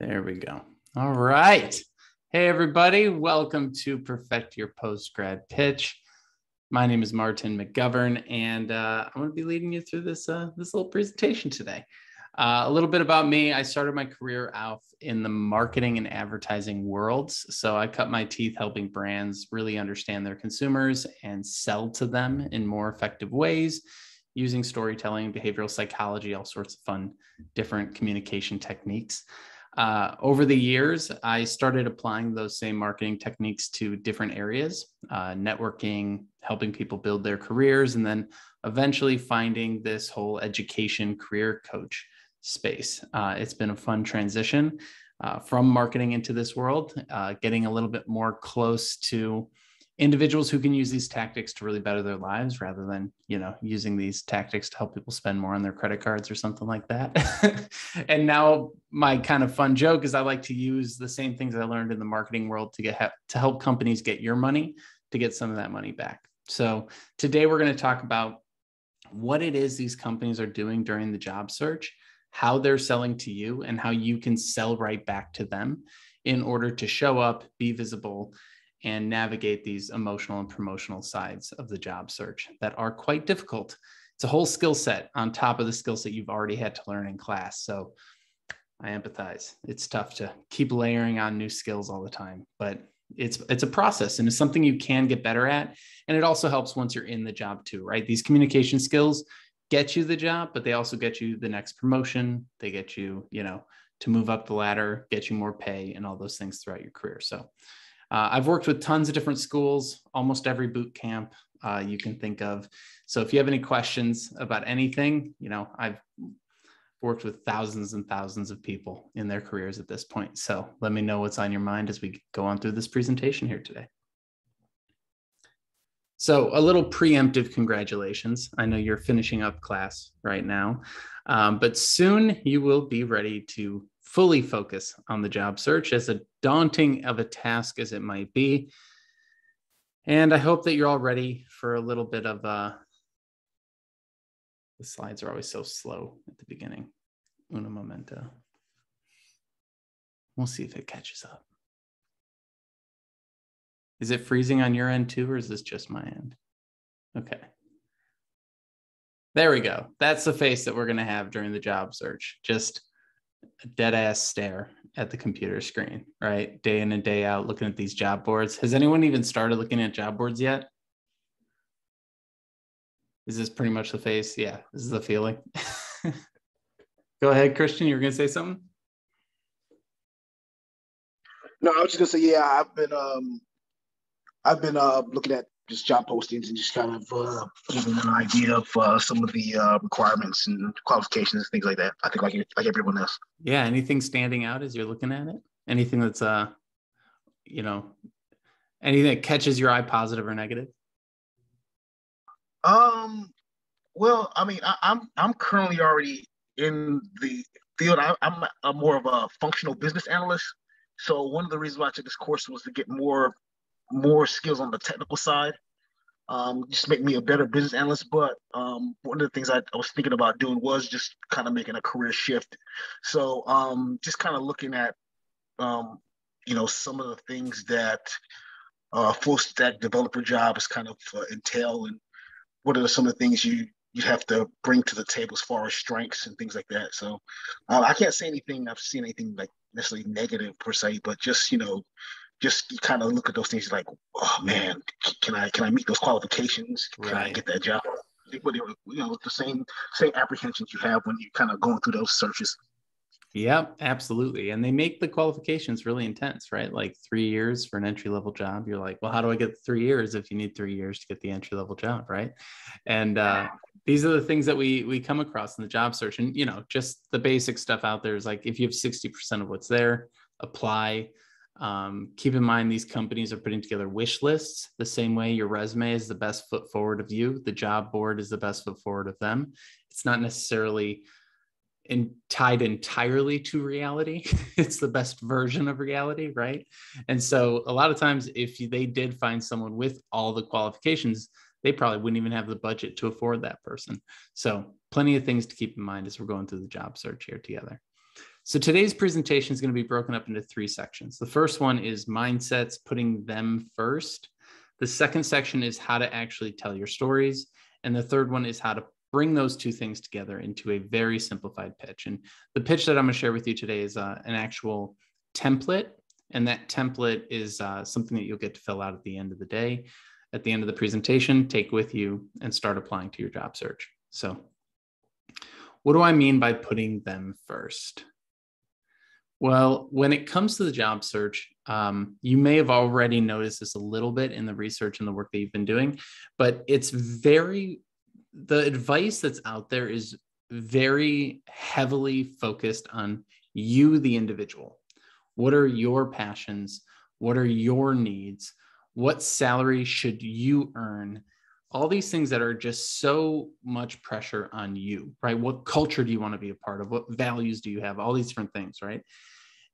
There we go. All right. Hey, everybody. Welcome to Perfect Your Post-Grad Pitch. My name is Martin McGovern, and I'm going to be leading you through this little presentation today. A little bit about me. I started my career out in the marketing and advertising worlds. So I cut my teeth helping brands really understand their consumers and sell to them in more effective ways using storytelling, behavioral psychology, all sorts of fun, different communication techniques. Over the years, I started applying those same marketing techniques to different areas, networking, helping people build their careers, and then eventually finding this whole education career coach space. It's been a fun transition from marketing into this world, getting a little bit more close to individuals who can use these tactics to really better their lives rather than, using these tactics to help people spend more on their credit cards or something like that. And now my kind of fun joke is I like to use the same things I learned in the marketing world to help companies get your money, to get some of that money back. So today we're going to talk about what it is these companies are doing during the job search, how they're selling to you, and how you can sell right back to them in order to show up, be visible, and navigate these emotional and promotional sides of the job search that are quite difficult. It's a whole skill set on top of the skill set you've already had to learn in class. So I empathize. It's tough to keep layering on new skills all the time, but it's a process and it's something you can get better at. And it also helps once you're in the job too, right? These communication skills get you the job, but they also get you the next promotion. They get you, to move up the ladder, get you more pay and all those things throughout your career. So I've worked with tons of different schools, almost every boot camp you can think of. So if you have any questions about anything, I've worked with thousands and thousands of people in their careers at this point. So let me know what's on your mind as we go on through this presentation here today. So a little preemptive congratulations. I know you're finishing up class right now, but soon you will be ready to fully focus on the job search, as a daunting of a task as it might be. And I hope that you're all ready for a little bit of the slides are always so slow at the beginning. Una momento. We'll see if it catches up. Is it freezing on your end too, or is this just my end? Okay. There we go. That's the face that we're going to have during the job search. Just a dead ass stare at the computer screen, right? Day in and day out, looking at these job boards. Has anyone even started looking at job boards yet? Is this pretty much the face? Yeah, this is the feeling. Go ahead, Christian. You were going to say something? No, I was just gonna say, yeah, I've been looking at just job postings and just kind of giving an idea of some of the requirements and qualifications and things like that. I think like everyone else. Yeah. Anything standing out as you're looking at it? Anything that's anything that catches your eye, positive or negative? Well, I mean, I'm currently already in the field. I'm more of a functional business analyst. So one of the reasons why I took this course was to get more skills on the technical side, just make me a better business analyst. But one of the things I was thinking about doing was just kind of making a career shift. So just kind of looking at, um, some of the things that full stack developer jobs kind of entail, and what are some of the things you have to bring to the table as far as strengths and things like that. So I can't say anything. I've seen anything like necessarily negative per se, but just just you kind of look at those things like, oh man, can I meet those qualifications? Can I Right. get that job? The same apprehensions you have when you kind of going through those searches. Yep, absolutely. And they make the qualifications really intense, right? Like 3 years for an entry level job. You're like, well, how do I get 3 years if you need 3 years to get the entry level job, right? And these are the things that we come across in the job search. And, just the basic stuff out there is like, if you have 60% of what's there, apply. Keep in mind, these companies are putting together wish lists the same way your resume is the best foot forward of you. The job board is the best foot forward of them. It's not necessarily tied entirely to reality. It's the best version of reality, right? And so a lot of times, if they did find someone with all the qualifications, they probably wouldn't even have the budget to afford that person. So plenty of things to keep in mind as we're going through the job search here together. So today's presentation is going to be broken up into 3 sections. The first one is mindsets, putting them first. The second section is how to actually tell your stories. And the third one is how to bring those 2 things together into a very simplified pitch. And the pitch that I'm going to share with you today is an actual template. And that template is something that you'll get to fill out at the end of the day, at the end of the presentation, take with you and start applying to your job search. So what do I mean by putting them first? Well, when it comes to the job search, you may have already noticed this a little bit in the research and the work that you've been doing, but the advice that's out there is very heavily focused on you, the individual. What are your passions? What are your needs? What salary should you earn? All these things that are just so much pressure on you, right? What culture do you want to be a part of? What values do you have? All these different things, right?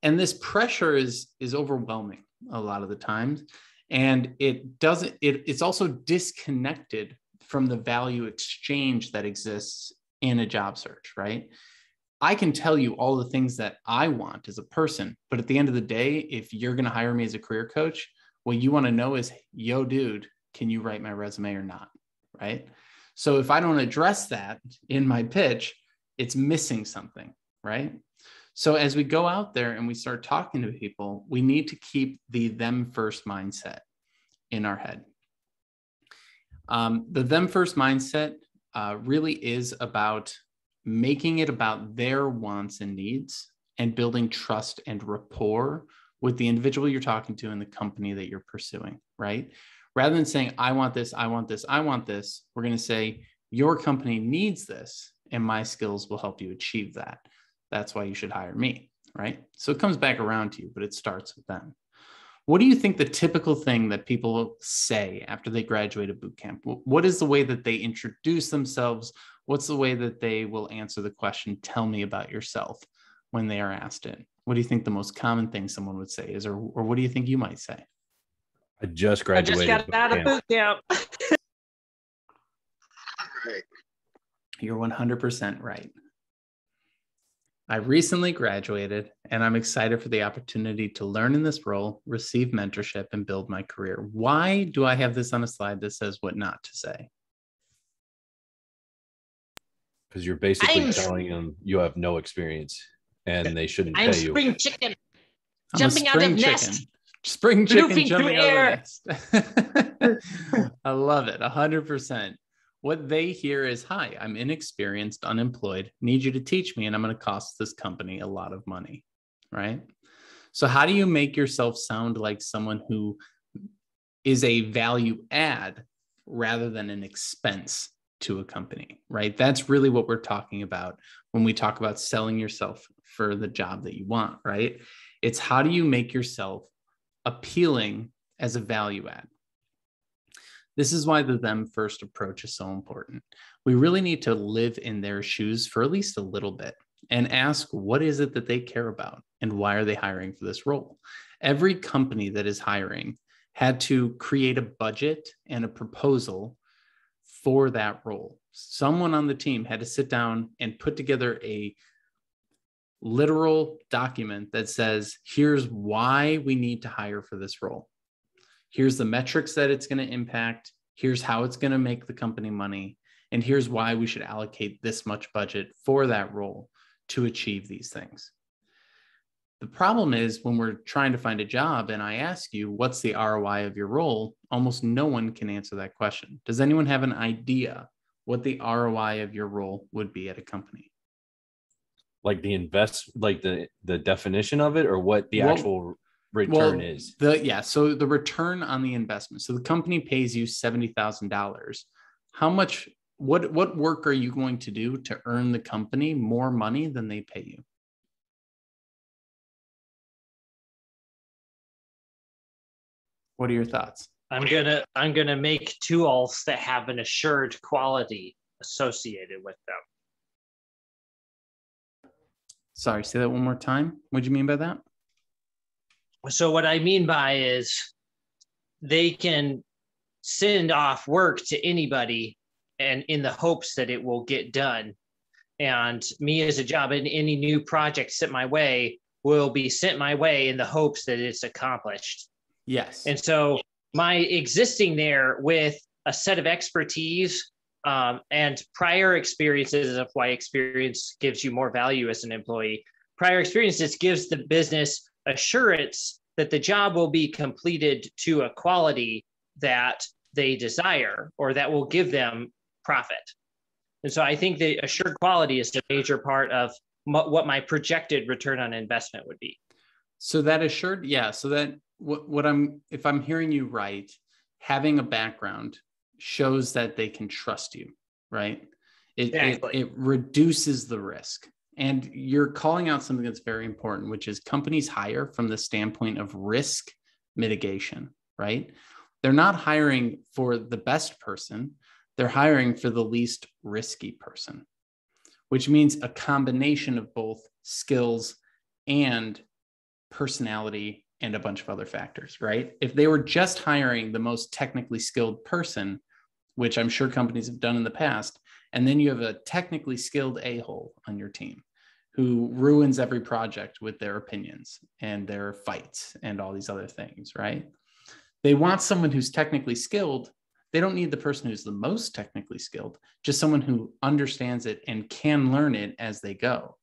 And this pressure is overwhelming a lot of the times. And it's also disconnected from the value exchange that exists in a job search, right? I can tell you all the things that I want as a person, but at the end of the day, if you're going to hire me as a career coach, what you want to know is, yo, dude, can you write my resume or not? Right? So if I don't address that in my pitch, it's missing something, right? So as we go out there and we start talking to people, we need to keep the them first mindset in our head. The them first mindset really is about making it about their wants and needs and building trust and rapport with the individual you're talking to and the company that you're pursuing, right? Rather than saying, I want this, I want this, I want this, we're going to say, your company needs this and my skills will help you achieve that. That's why you should hire me, right? So it comes back around to you, but it starts with them. What do you think the typical thing that people say after they graduate a boot camp? What is the way that they introduce themselves? What's the way that they will answer the question, tell me about yourself, when they are asked it? What do you think the most common thing someone would say is, or what do you think you might say? I just graduated. I just got out of boot camp. Right. You're 100% right. I recently graduated and I'm excited for the opportunity to learn in this role, receive mentorship, and build my career. Why do I have this on a slide that says what not to say? Because you're basically telling them you have no experience and they shouldn't pay you. Spring chicken. I'm Jumping out of nest. Spring chicken Looping jumping through out air. of the nest. I love it, 100%. What they hear is, hi, I'm inexperienced, unemployed, need you to teach me, and I'm going to cost this company a lot of money, right? So how do you make yourself sound like someone who is a value add rather than an expense to a company, right? That's really what we're talking about when we talk about selling yourself for the job that you want, right? It's how do you make yourself appealing as a value add? This is why the them first approach is so important. We really need to live in their shoes for at least a little bit and ask, what is it that they care about and why are they hiring for this role? Every company that is hiring had to create a budget and a proposal for that role. Someone on the team had to sit down and put together a literal document that says, here's why we need to hire for this role. Here's the metrics that it's going to impact. Here's how it's going to make the company money. And here's why we should allocate this much budget for that role to achieve these things. The problem is when we're trying to find a job and I ask you, what's the ROI of your role? Almost no one can answer that question. Does anyone have an idea what the ROI of your role would be at a company? Like the definition of it, or what the actual return is? So the return on the investment. So the company pays you $70,000. How much, what work are you going to do to earn the company more money than they pay you? What are your thoughts? I'm gonna make tools that have an assured quality associated with them. Sorry, say that one more time. What do you mean by that? So what I mean by is they can send off work to anybody and in the hopes that it will get done. And me as a job, and any new project sent my way will be sent my way in the hopes that it's accomplished. Yes. And so my existing there with a set of expertise and prior experiences of why experience gives you more value as an employee. Prior experiences gives the business assurance that the job will be completed to a quality that they desire or that will give them profit. And so I think the assured quality is a major part of what my projected return on investment would be. So that assured, yeah. So that if I'm hearing you right, having a background shows that they can trust you, right? It reduces the risk. And you're calling out something that's very important, which is companies hire from the standpoint of risk mitigation, right? They're not hiring for the best person. They're hiring for the least risky person, which means a combination of both skills and personality and a bunch of other factors, right? If they were just hiring the most technically skilled person, which I'm sure companies have done in the past, and then you have a technically skilled a-hole on your team who ruins every project with their opinions and their fights and all these other things, right? They want someone who's technically skilled. They don't need the person who's the most technically skilled, just someone who understands it and can learn it as they go,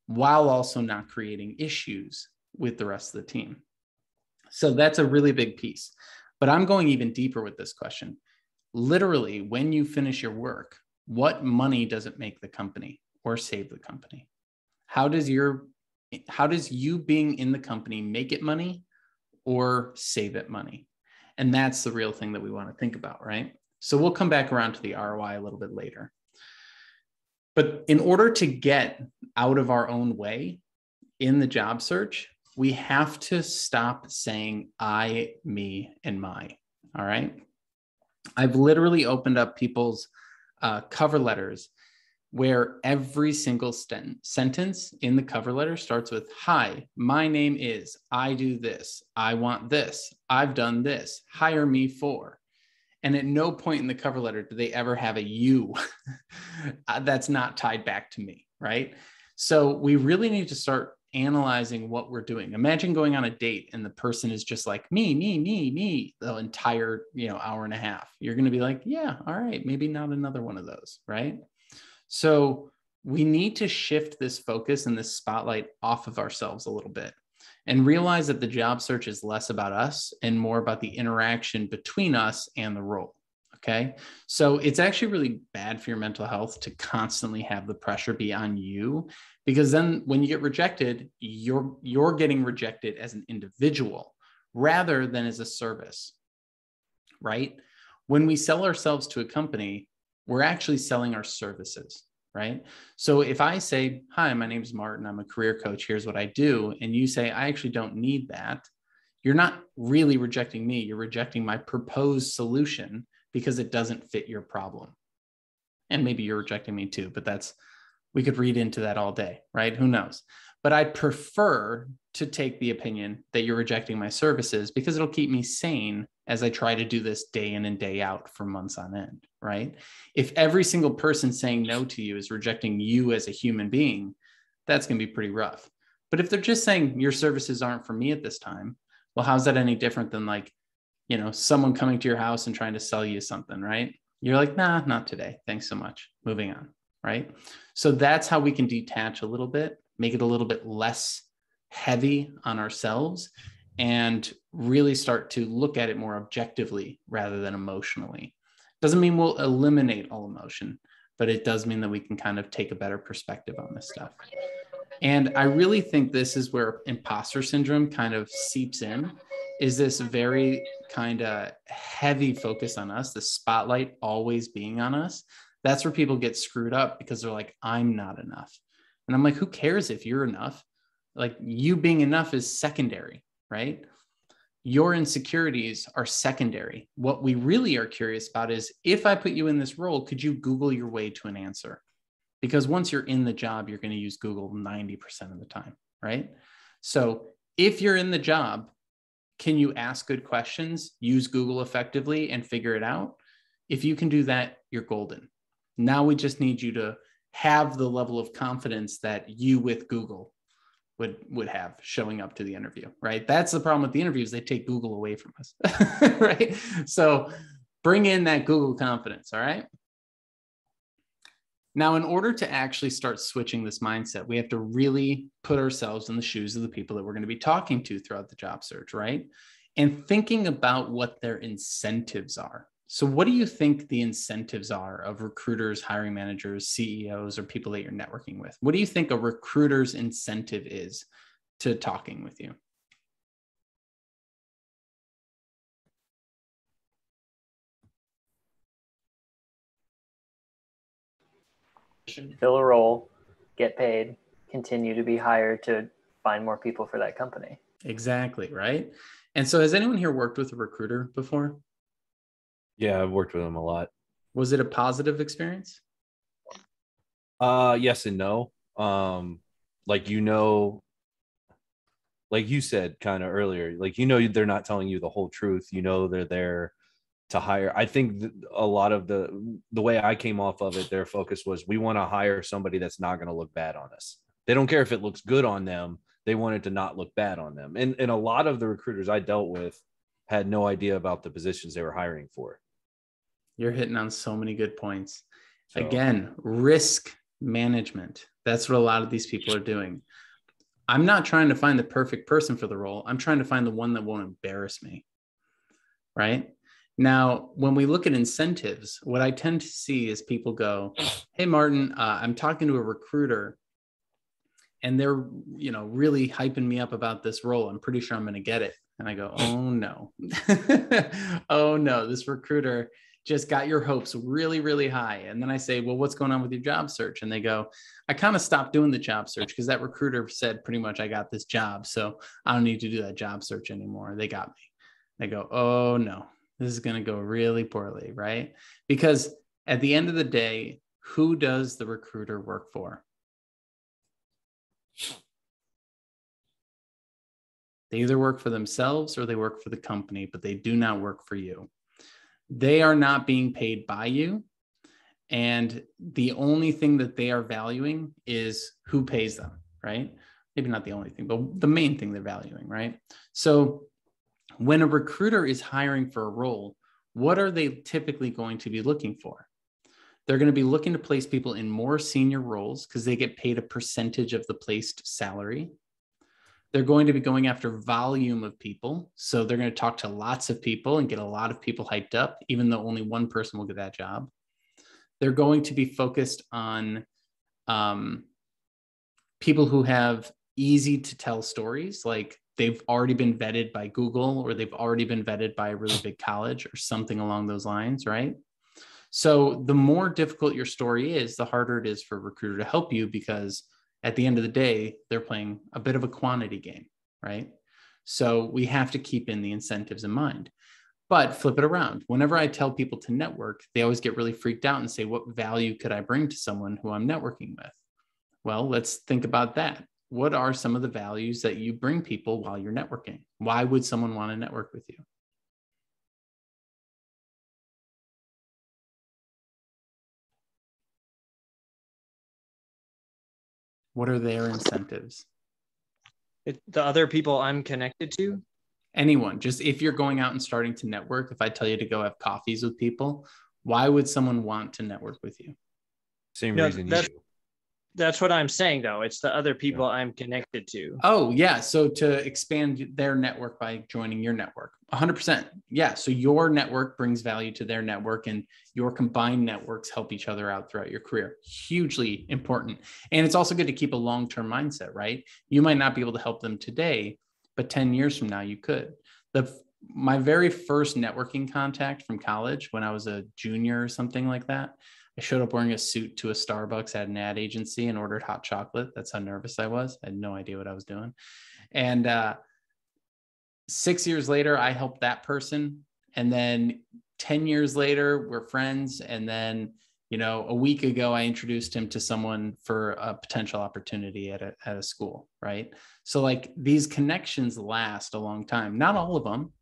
while also not creating issues with the rest of the team. So that's a really big piece. But I'm going even deeper with this question. Literally, when you finish your work, what money does it make the company or save the company? How does you being in the company make it money or save it money? And that's the real thing that we want to think about, right? So we'll come back around to the ROI a little bit later. But in order to get out of our own way in the job search, we have to stop saying I, me, and my, all right? I've literally opened up people's cover letters where every single sentence in the cover letter starts with, hi, my name is, I do this, I want this, I've done this, hire me for. And at no point in the cover letter do they ever have a you that's not tied back to me, right? So we really need to start analyzing what we're doing. Imagine going on a date and the person is just like me the entire hour and a half. You're going to be like, yeah, all right, maybe not another one of those, right? So we need to shift this focus and this spotlight off of ourselves a little bit and realize that the job search is less about us and more about the interaction between us and the role. Okay. So it's actually really bad for your mental health to constantly have the pressure be on you, because then when you get rejected, you're getting rejected as an individual rather than as a service, right? When we sell ourselves to a company, we're actually selling our services, right? So if I say, hi, my name is Martin, I'm a career coach, here's what I do, and you say, I actually don't need that, you're not really rejecting me, you're rejecting my proposed solution because it doesn't fit your problem. And maybe you're rejecting me too, but we could read into that all day, right? Who knows? But I prefer to take the opinion that you're rejecting my services because it'll keep me sane as I try to do this day in and day out for months on end, right? If every single person saying no to you is rejecting you as a human being, that's going to be pretty rough. But if they're just saying your services aren't for me at this time, well, how's that any different than someone coming to your house and trying to sell you something, right? You're like, nah, not today. Thanks so much. Moving on, right? So that's how we can detach a little bit, make it a little bit less heavy on ourselves, and really start to look at it more objectively rather than emotionally. Doesn't mean we'll eliminate all emotion, but it does mean that we can kind of take a better perspective on this stuff. And I really think this is where imposter syndrome kind of seeps in, is this very kind of heavy focus on us, the spotlight always being on us. That's where people get screwed up because they're like, I'm not enough. And I'm like, who cares if you're enough? Like, you being enough is secondary, right? Your insecurities are secondary. What we really are curious about is, if I put you in this role, could you Google your way to an answer? Because once you're in the job, you're going to use Google 90% of the time, right? So if you're in the job, can you ask good questions, use Google effectively, and figure it out? If you can do that, you're golden. Now we just need you to have the level of confidence that you with Google would have showing up to the interview, right? That's the problem with the interviews. They take Google away from us, right? So bring in that Google confidence, all right? Now, in order to actually start switching this mindset, we have to really put ourselves in the shoes of the people that we're going to be talking to throughout the job search, right? And thinking about what their incentives are. So what do you think the incentives are of recruiters, hiring managers, CEOs, or people that you're networking with? What do you think a recruiter's incentive is to talking with you? Fill a role, get paid, continue to be hired to find more people for that company. Exactly, right? And so has anyone here worked with a recruiter before? Yeah, I've worked with them a lot. Was it a positive experience? Yes and no. Like, you know, like you said kind of earlier, like, you know, they're not telling you the whole truth. You know, they're there to hire. I think a lot of the way I came off of it, their focus was, we want to hire somebody that's not going to look bad on us. They don't care if it looks good on them. They want it to not look bad on them. And a lot of the recruiters I dealt with had no idea about the positions they were hiring for. You're hitting on so many good points. So, again, risk management. That's what a lot of these people are doing. I'm not trying to find the perfect person for the role. I'm trying to find the one that won't embarrass me. Right? Now, when we look at incentives, what I tend to see is people go, hey, Martin, I'm talking to a recruiter and they're, you know, really hyping me up about this role. I'm pretty sure I'm going to get it. And I go, oh no, oh no, this recruiter just got your hopes really, really high. And then I say, well, what's going on with your job search? And they go, I kind of stopped doing the job search because that recruiter said pretty much I got this job. So I don't need to do that job search anymore. They got me. I go, oh no, this is going to go really poorly, right? Because at the end of the day, who does the recruiter work for? They either work for themselves or they work for the company, but they do not work for you. They are not being paid by you. And the only thing that they are valuing is who pays them, right? Maybe not the only thing, but the main thing they're valuing, right? So when a recruiter is hiring for a role, what are they typically going to be looking for? They're going to be looking to place people in more senior roles because they get paid a percentage of the placed salary. They're going to be going after volume of people. So they're going to talk to lots of people and get a lot of people hyped up, even though only one person will get that job. They're going to be focused on people who have easy to tell stories, like they've already been vetted by Google or they've already been vetted by a really big college or something along those lines, right? So the more difficult your story is, the harder it is for a recruiter to help you, because at the end of the day, they're playing a bit of a quantity game, right? So we have to keep in the incentives in mind. But flip it around. Whenever I tell people to network, they always get really freaked out and say, what value could I bring to someone who I'm networking with? Well, let's think about that. What are some of the values that you bring people while you're networking? Why would someone want to network with you? What are their incentives? The other people I'm connected to. Anyone, just if you're going out and starting to network, if I tell you to go have coffees with people, why would someone want to network with you? same reason you do. That's what I'm saying, though. It's the other people I'm connected to. Oh, yeah. So to expand their network by joining your network, 100%. Yeah. So your network brings value to their network, and your combined networks help each other out throughout your career. Hugely important. And it's also good to keep a long-term mindset, right? You might not be able to help them today, but 10 years from now, you could. My very first networking contact from college, when I was a junior or something like that, I showed up wearing a suit to a Starbucks at an ad agency and ordered hot chocolate. That's how nervous I was. I had no idea what I was doing. And 6 years later, I helped that person. And then 10 years later, we're friends. And then, you know, a week ago, I introduced him to someone for a potential opportunity at a school, right? So like these connections last a long time. Not all of them,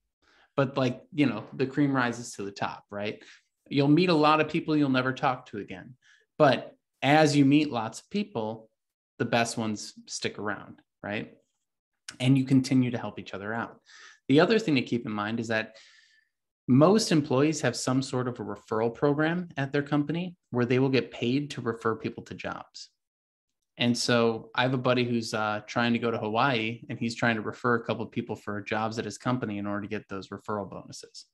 but like, you know, the cream rises to the top, right? You'll meet a lot of people you'll never talk to again. But as you meet lots of people, the best ones stick around, right? And you continue to help each other out. The other thing to keep in mind is that most employees have some sort of a referral program at their company where they will get paid to refer people to jobs. And so I have a buddy who's trying to go to Hawaii, and he's trying to refer a couple of people for jobs at his company in order to get those referral bonuses.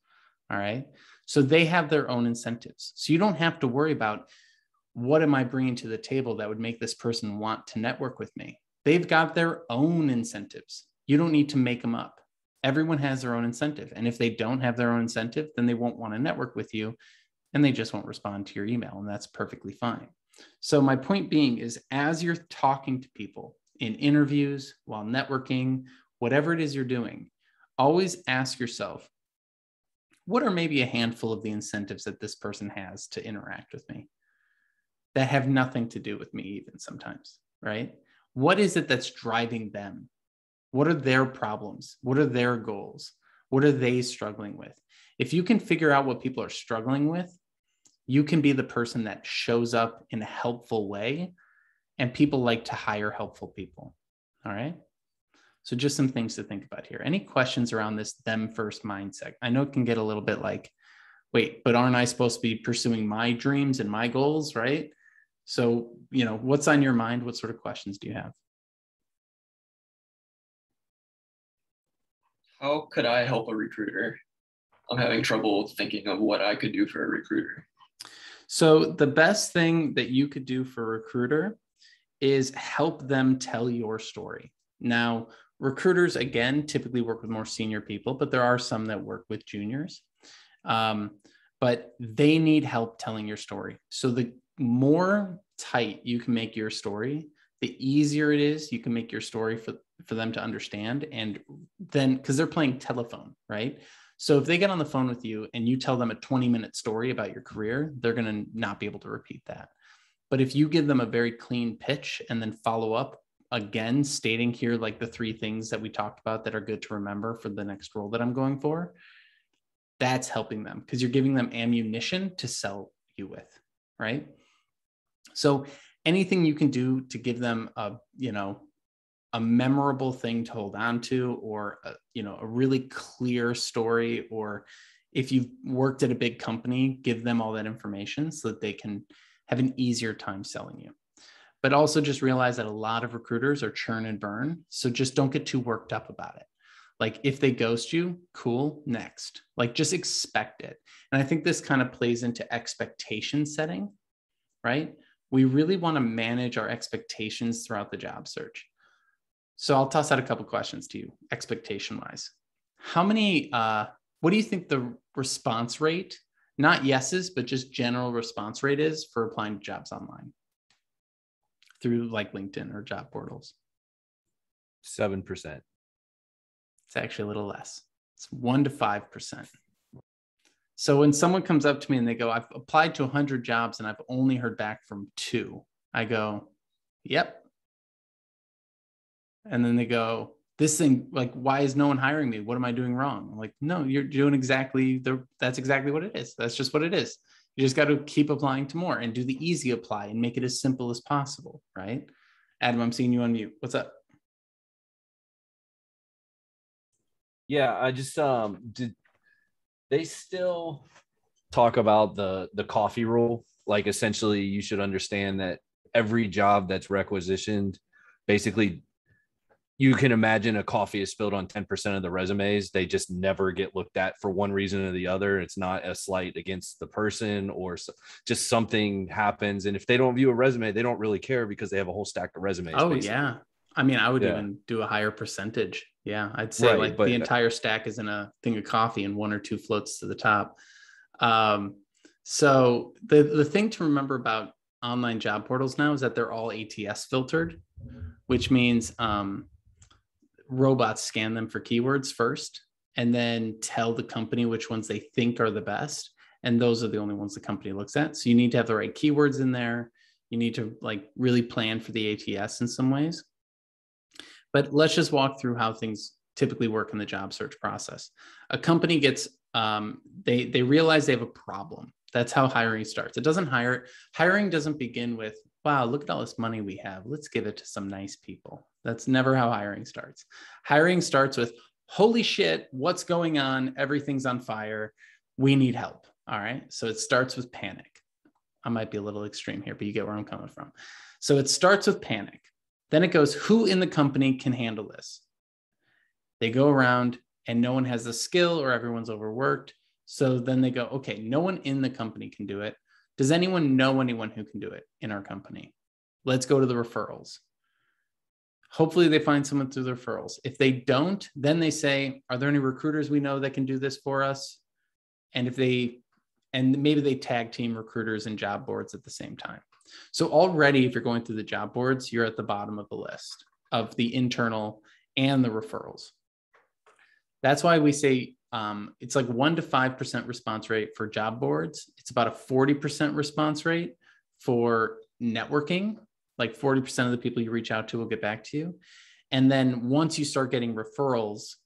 All right. So they have their own incentives. So you don't have to worry about, what am I bringing to the table that would make this person want to network with me? They've got their own incentives. You don't need to make them up. Everyone has their own incentive. And if they don't have their own incentive, then they won't want to network with you, and they just won't respond to your email. And that's perfectly fine. So my point being is, as you're talking to people in interviews, while networking, whatever it is you're doing, always ask yourself, what are maybe a handful of the incentives that this person has to interact with me that have nothing to do with me even sometimes, right? What is it that's driving them? What are their problems? What are their goals? What are they struggling with? If you can figure out what people are struggling with, you can be the person that shows up in a helpful way, and people like to hire helpful people. All right. So just some things to think about here. Any questions around this them first mindset? I know it can get a little bit like, wait, but aren't I supposed to be pursuing my dreams and my goals, right? So, what's on your mind? What sort of questions do you have? How could I help a recruiter? I'm having trouble thinking of what I could do for a recruiter. So the best thing that you could do for a recruiter is help them tell your story. Now, recruiters, again, typically work with more senior people, but there are some that work with juniors. But they need help telling your story. So the more tight you can make your story, the easier it is you can make your story for them to understand. And then, because they're playing telephone, right? So if they get on the phone with you and you tell them a 20-minute story about your career, they're going to not be able to repeat that. But if you give them a very clean pitch and then follow up again, stating here like the 3 things that we talked about that are good to remember for the next role that I'm going for, that's helping them because you're giving them ammunition to sell you with, right? So anything you can do to give them a memorable thing to hold on to, or a really clear story, or if you've worked at a big company, give them all that information so that they can have an easier time selling you. But also just realize that a lot of recruiters are churn and burn. So just don't get too worked up about it. Like if they ghost you, cool, next. Like just expect it. And I think this kind of plays into expectation setting, right? We really want to manage our expectations throughout the job search. So I'll toss out a couple questions to you, expectation-wise. What do you think the response rate, not yeses, but just general response rate is for applying to jobs online through like LinkedIn or job portals? 7%. It's actually a little less. It's 1 to 5%. So when someone comes up to me and they go, I've applied to 100 jobs and I've only heard back from 2, I go, yep. And then they go, this thing, like, why is no one hiring me? What am I doing wrong? I'm like, no, you're doing that's exactly what it is. That's just what it is. You just got to keep applying to more and do the easy apply and make it as simple as possible, right? Adam, I'm seeing you on mute. What's up? Yeah, I just did they still talk about the coffee rule? Like essentially you should understand that every job that's requisitioned, basically you can imagine a coffee is spilled on 10% of the resumes. They just never get looked at for one reason or the other. It's not a slight against the person or just something happens. And if they don't view a resume, they don't really care because they have a whole stack of resumes. Oh, basically. yeah. I mean, I would even do a higher percentage. Yeah. I'd say Right, the entire stack is in a thing of coffee and 1 or 2 floats to the top. So the thing to remember about online job portals now is that they're all ATS filtered, which means robots scan them for keywords first and then tell the company which ones they think are the best. And those are the only ones the company looks at. So you need to have the right keywords in there. You need to like really plan for the ATS in some ways. But let's just walk through how things typically work in the job search process. A company gets, they realize they have a problem. That's how hiring starts. Hiring doesn't begin with, wow, look at all this money we have. Let's give it to some nice people. That's never how hiring starts. Hiring starts with, holy shit, what's going on? Everything's on fire. We need help. All right. So it starts with panic. I might be a little extreme here, but you get where I'm coming from. So it starts with panic. Then it goes, who in the company can handle this? They go around and no one has the skill or everyone's overworked. So then they go, okay, no one in the company can do it. Does anyone know anyone who can do it in our company? Let's go to the referrals. Hopefully they find someone through the referrals. If they don't, then they say, are there any recruiters we know that can do this for us? And maybe they tag team recruiters and job boards at the same time. So already, if you're going through the job boards, you're at the bottom of the list of the internal and the referrals. That's why we say it's like 1% to 5% response rate for job boards. It's about a 40% response rate for networking. Like 40% of the people you reach out to will get back to you. And then once you start getting referrals,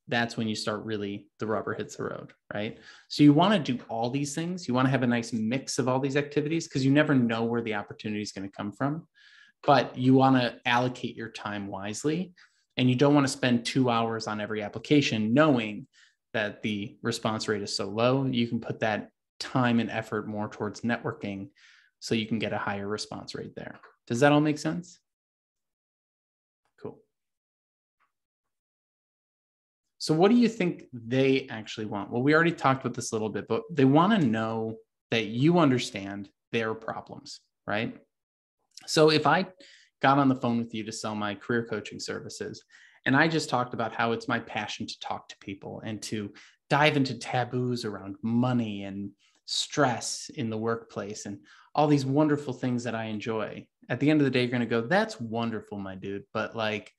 that's when you start really, the rubber hits the road, right? So you want to do all these things. You want to have a nice mix of all these activities because you never know where the opportunity is going to come from. But you want to allocate your time wisely. And you don't want to spend 2 hours on every application knowing that the response rate is so low. You can put that time and effort more towards networking so you can get a higher response rate there. Does that all make sense? Cool. So what do you think they actually want? Well, we already talked about this a little bit, but they want to know that you understand their problems, right? So if I got on the phone with you to sell my career coaching services, and I just talked about how it's my passion to talk to people and to dive into taboos around money and stress in the workplace and all these wonderful things that I enjoy. At the end of the day, you're going to go, that's wonderful, my dude. But like,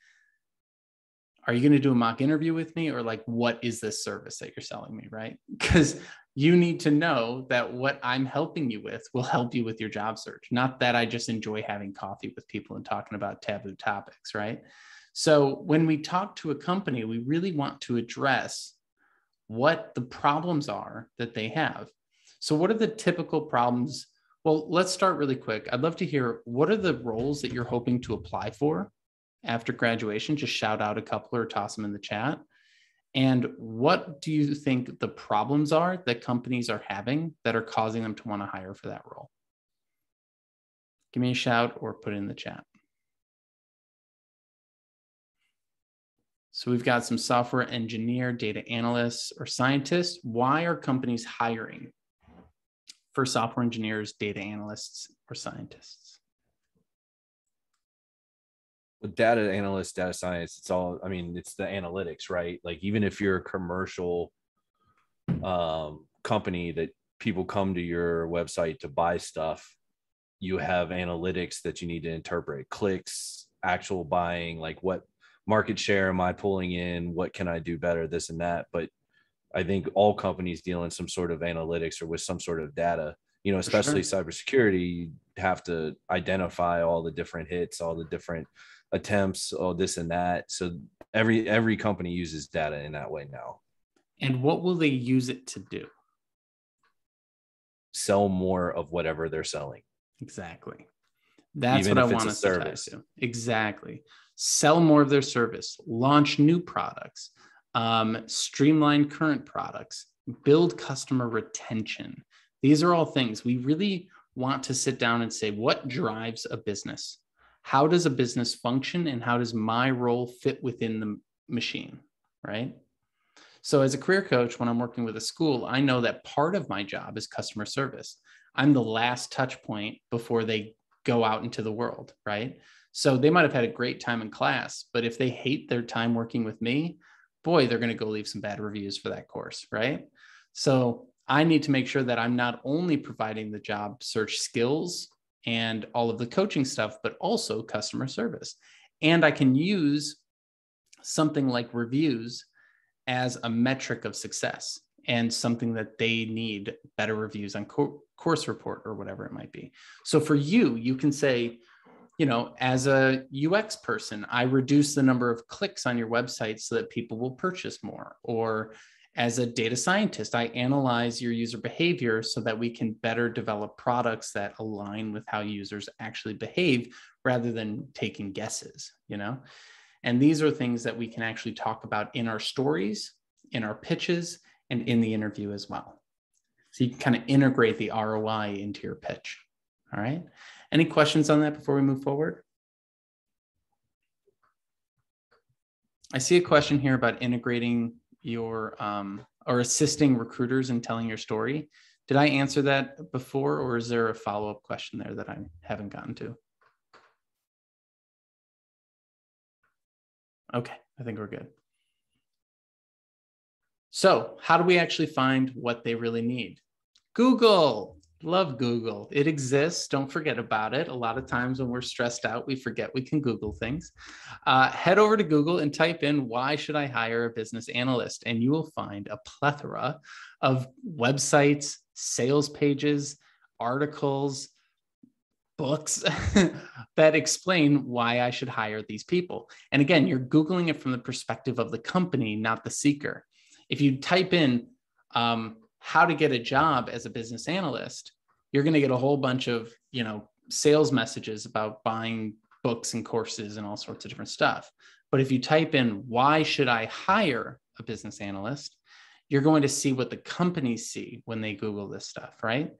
are you going to do a mock interview with me? Or like, what is this service that you're selling me, right? Because you need to know that what I'm helping you with will help you with your job search. Not that I just enjoy having coffee with people and talking about taboo topics, right? So when we talk to a company, we really want to address what the problems are that they have. So what are the typical problems? Well, let's start really quick. I'd love to hear, what are the roles that you're hoping to apply for after graduation? Just shout out a couple or toss them in the chat. And what do you think the problems are that companies are having that are causing them to want to hire for that role? Give me a shout or put it in the chat. So we've got some software engineer, data analysts, or scientists. Why are companies hiring for software engineers, data analysts, or scientists? With data analysts, data science, it's all, I mean, it's the analytics, right? Like even if you're a commercial company that people come to your website to buy stuff, you have analytics that you need to interpret, clicks, actual buying, like what market share am I pulling in? What can I do better? This and that. But I think all companies deal in some sort of analytics or with some sort of data, you know, especially cybersecurity, you have to identify all the different hits, all the different attempts, all this and that. So every company uses data in that way now. And what will they use it to do? Sell more of whatever they're selling. Exactly. That's even what if I it's want a us to tie service. to. Exactly. Sell more of their service, launch new products, streamline current products, build customer retention. These are all things we really want to sit down and say, what drives a business? How does a business function and how does my role fit within the machine, right? So as a career coach, when I'm working with a school, I know that part of my job is customer service. I'm the last touch point before they go out into the world, right? So they might have had a great time in class, but if they hate their time working with me, boy, they're going to go leave some bad reviews for that course, right? So I need to make sure that I'm not only providing the job search skills and all of the coaching stuff, but also customer service. And I can use something like reviews as a metric of success and something that they need better reviews on course report or whatever it might be. So for you, you can say, you know, as a UX person, I reduce the number of clicks on your website so that people will purchase more. Or As a data scientist, I analyze your user behavior so that we can better develop products that align with how users actually behave rather than taking guesses, you know? And these are things that we can actually talk about in our stories, in our pitches, and in the interview as well. So you can kind of integrate the ROI into your pitch. All right. Any questions on that before we move forward? I see a question here about integrating your or assisting recruiters in telling your story. Did I answer that before, or is there a follow-up question there that I haven't gotten to? Okay, I think we're good. So how do we actually find what they really need? Google. Love Google. It exists. Don't forget about it. A lot of times when we're stressed out, we forget we can Google things. Head over to Google and type in, why should I hire a business analyst? And you will find a plethora of websites, sales pages, articles, books that explain why I should hire these people. And again, you're Googling it from the perspective of the company, not the seeker. If you type in, how to get a job as a business analyst, you're going to get a whole bunch of, sales messages about buying books and courses and all sorts of different stuff. But if you type in, why should I hire a business analyst? You're going to see what the companies see when they Google this stuff, right?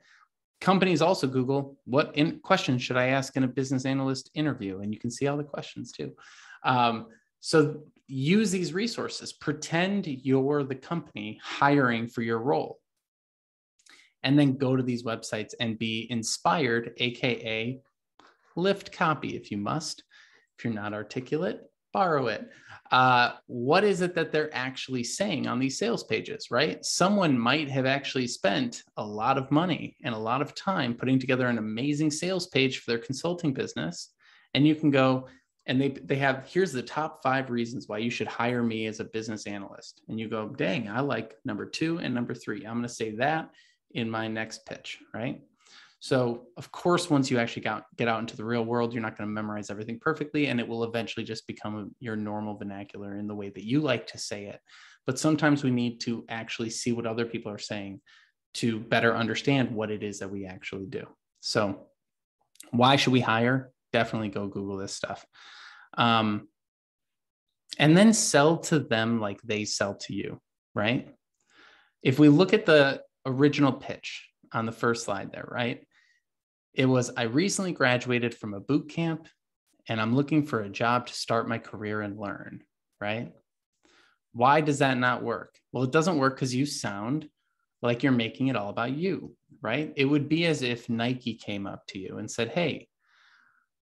Companies also Google, what questions should I ask in a business analyst interview? And you can see all the questions too. So use these resources, pretend you're the company hiring for your role. And then go to these websites and be inspired, AKA lift copy if you must. If you're not articulate, borrow it. What is it that they're actually saying on these sales pages, right? Someone might have actually spent a lot of money and a lot of time putting together an amazing sales page for their consulting business. And you can go, and they have, here's the top 5 reasons why you should hire me as a business analyst. And you go, dang, I like number 2 and number 3. I'm going to say that in my next pitch, right? So of course, once you actually get out into the real world, you're not going to memorize everything perfectly, and it will eventually just become your normal vernacular in the way that you like to say it. But sometimes we need to actually see what other people are saying to better understand what it is that we actually do. So why should we hire? Definitely go Google this stuff. And then sell to them like they sell to you, right? If we look at the original pitch on the first slide there, right? It was, I recently graduated from a boot camp and I'm looking for a job to start my career and learn, right? Why does that not work? Well, it doesn't work because you sound like you're making it all about you, right? It would be as if Nike came up to you and said, hey,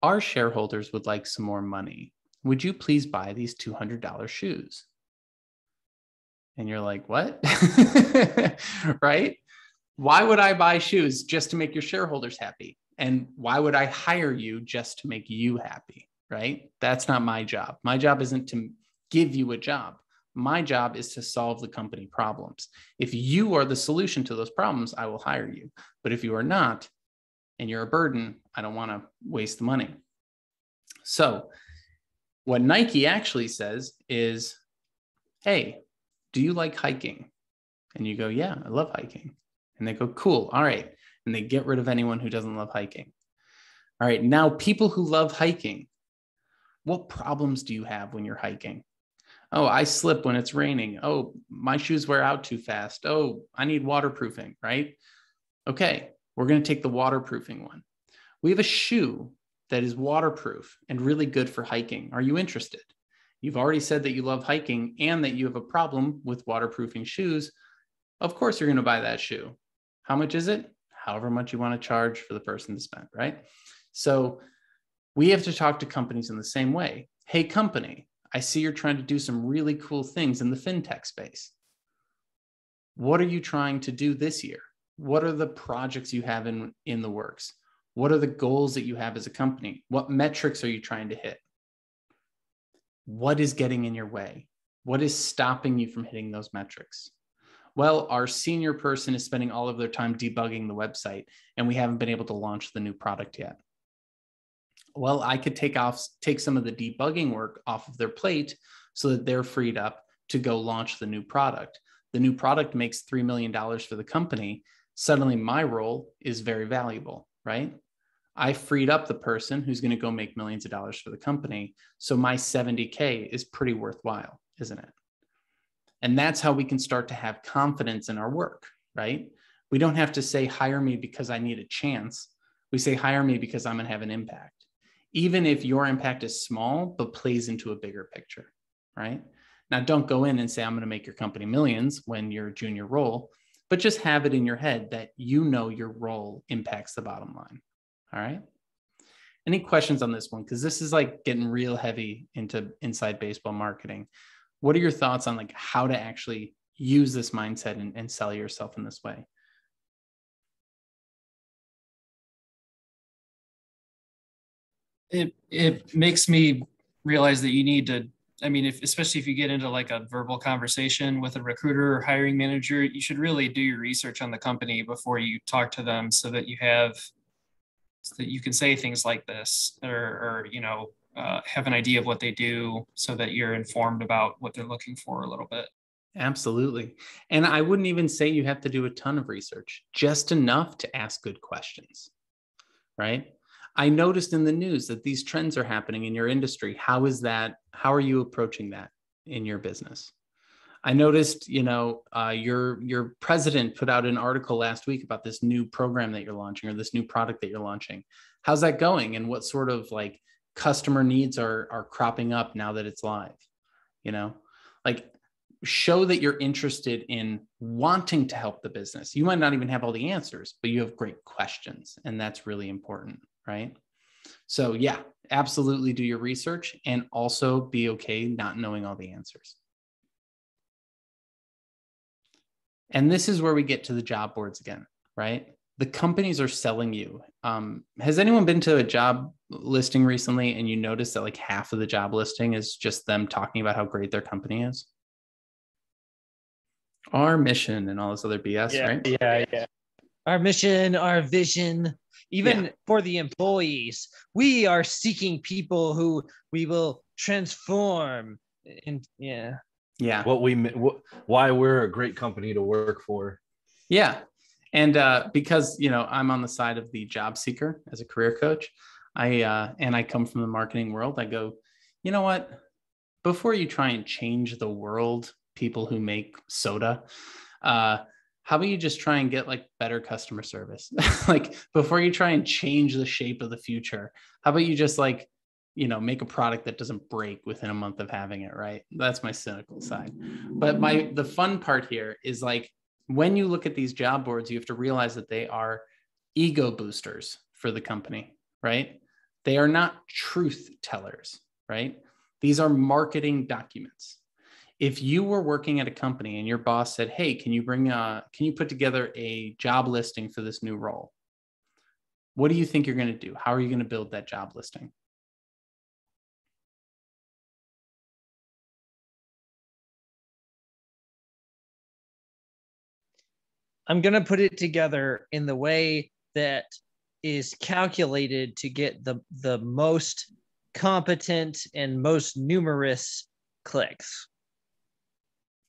our shareholders would like some more money. Would you please buy these $200 shoes? And you're like, what? Right? Why would I buy shoes just to make your shareholders happy? And why would I hire you just to make you happy? Right? That's not my job. My job isn't to give you a job. My job is to solve the company problems. If you are the solution to those problems, I will hire you. But if you are not, and you're a burden, I don't want to waste the money. So what Nike actually says is, hey, do you like hiking? And you go, yeah, I love hiking. And they go, cool, all right. And they get rid of anyone who doesn't love hiking. All right, now people who love hiking, what problems do you have when you're hiking? Oh, I slip when it's raining. Oh, my shoes wear out too fast. Oh, I need waterproofing, right? Okay, we're going to take the waterproofing one. We have a shoe that is waterproof and really good for hiking. Are you interested? You've already said that you love hiking and that you have a problem with waterproofing shoes. Of course, you're going to buy that shoe. How much is it? However much you want to charge for the person to spend, right? So we have to talk to companies in the same way. Hey, company, I see you're trying to do some really cool things in the fintech space. What are you trying to do this year? What are the projects you have in the works? What are the goals that you have as a company? What metrics are you trying to hit? What is getting in your way? What is stopping you from hitting those metrics? Well, our senior person is spending all of their time debugging the website, and we haven't been able to launch the new product yet. Well, I could take some of the debugging work off of their plate so that they're freed up to go launch the new product. the new product makes $3 million for the company. Suddenly my role is very valuable, right? I freed up the person who's going to go make millions of dollars for the company. So my 70K is pretty worthwhile, isn't it? And that's how we can start to have confidence in our work, right? We don't have to say, hire me because I need a chance. We say, hire me because I'm going to have an impact, even if your impact is small, but plays into a bigger picture, right? Now, don't go in and say, I'm going to make your company millions when you're a junior role, but just have it in your head that you know your role impacts the bottom line. All right. Any questions on this one? Because this is like getting real heavy into inside baseball marketing. What are your thoughts on like how to actually use this mindset and sell yourself in this way? It makes me realize that you need to, I mean, especially if you get into like a verbal conversation with a recruiter or hiring manager, you should really do your research on the company before you talk to them so that you can say things like this or have an idea of what they do so that you're informed about what they're looking for a little bit. Absolutely. And I wouldn't even say you have to do a ton of research, just enough to ask good questions, right? I noticed in the news that these trends are happening in your industry. How is that? How are you approaching that in your business? I noticed, your president put out an article last week about this new program that you're launching or this new product that you're launching. How's that going? And what sort of like customer needs are cropping up now that it's live? Like show that you're interested in wanting to help the business. You might not even have all the answers, but you have great questions. And that's really important, right? So yeah, absolutely do your research and also be okay not knowing all the answers. And this is where we get to the job boards again, right? The companies are selling you. Has anyone been to a job listing recently and you notice that like half of the job listing is just them talking about how great their company is? Our mission and all this other BS, right? Yeah. Our mission, our vision, even for the employees, we are seeking people who we will transform. And Why we're a great company to work for. Yeah. And because, I'm on the side of the job seeker as a career coach, I come from the marketing world. I go, you know what? Before you try and change the world, people who make soda, how about you just try and get like better customer service? Like before you try and change the shape of the future, how about you just like, make a product that doesn't break within a month of having it, right? That's my cynical side. But the fun part here is like, when you look at these job boards, you have to realize that they are ego boosters for the company, right? They are not truth tellers, right? These are marketing documents. If you were working at a company and your boss said, hey, can you put together a job listing for this new role? What do you think you're going to do? How are you going to build that job listing? I'm going to put it together in the way that is calculated to get the most competent and most numerous clicks.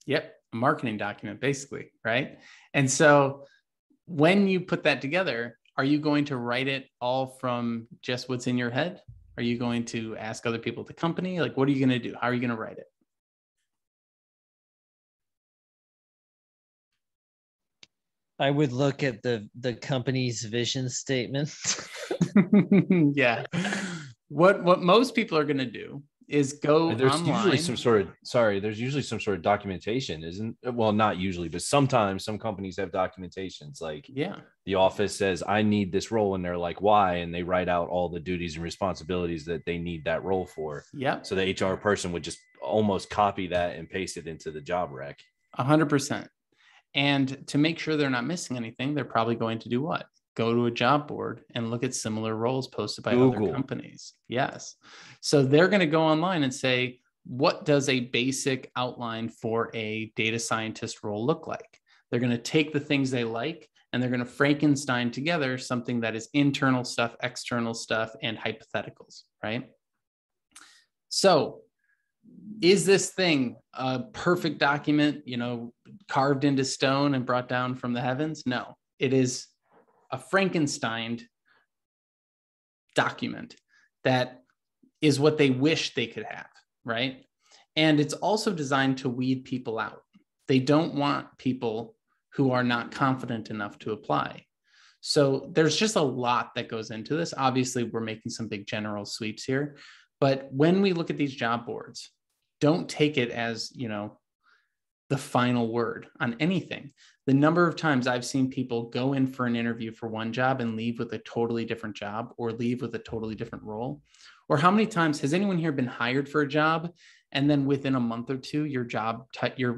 Yep. A marketing document, basically, right? And so when you put that together, are you going to write it all from just what's in your head? Are you going to ask other people at the company? Like, what are you going to do? How are you going to write it? I would look at the company's vision statement. Yeah. What most people are going to do is go there's online. There's usually some sort of documentation, not usually, but sometimes some companies have documentations like the office says, I need this role. And they're like, why? And they write out all the duties and responsibilities that they need that role for. Yeah. So the HR person would just almost copy that and paste it into the job rec. 100%. And to make sure they're not missing anything, they're probably going to do what? Go to a job board and look at similar roles posted by other companies. Yes. So they're going to go online and say, what does a basic outline for a data scientist role look like? They're going to take the things they like and they're going to Frankenstein together something that is internal stuff, external stuff, and hypotheticals, right? So Is this thing a perfect document, carved into stone and brought down from the heavens? No, it is a Frankenstein document that is what they wish they could have, right? And it's also designed to weed people out. They don't want people who are not confident enough to apply. So there's just a lot that goes into this. Obviously, we're making some big general sweeps here, but when we look at these job boards, don't take it as, the final word on anything. The number of times I've seen people go in for an interview for one job and leave with a totally different job or leave with a totally different role. Or how many times has anyone here been hired for a job and then within a month or two, your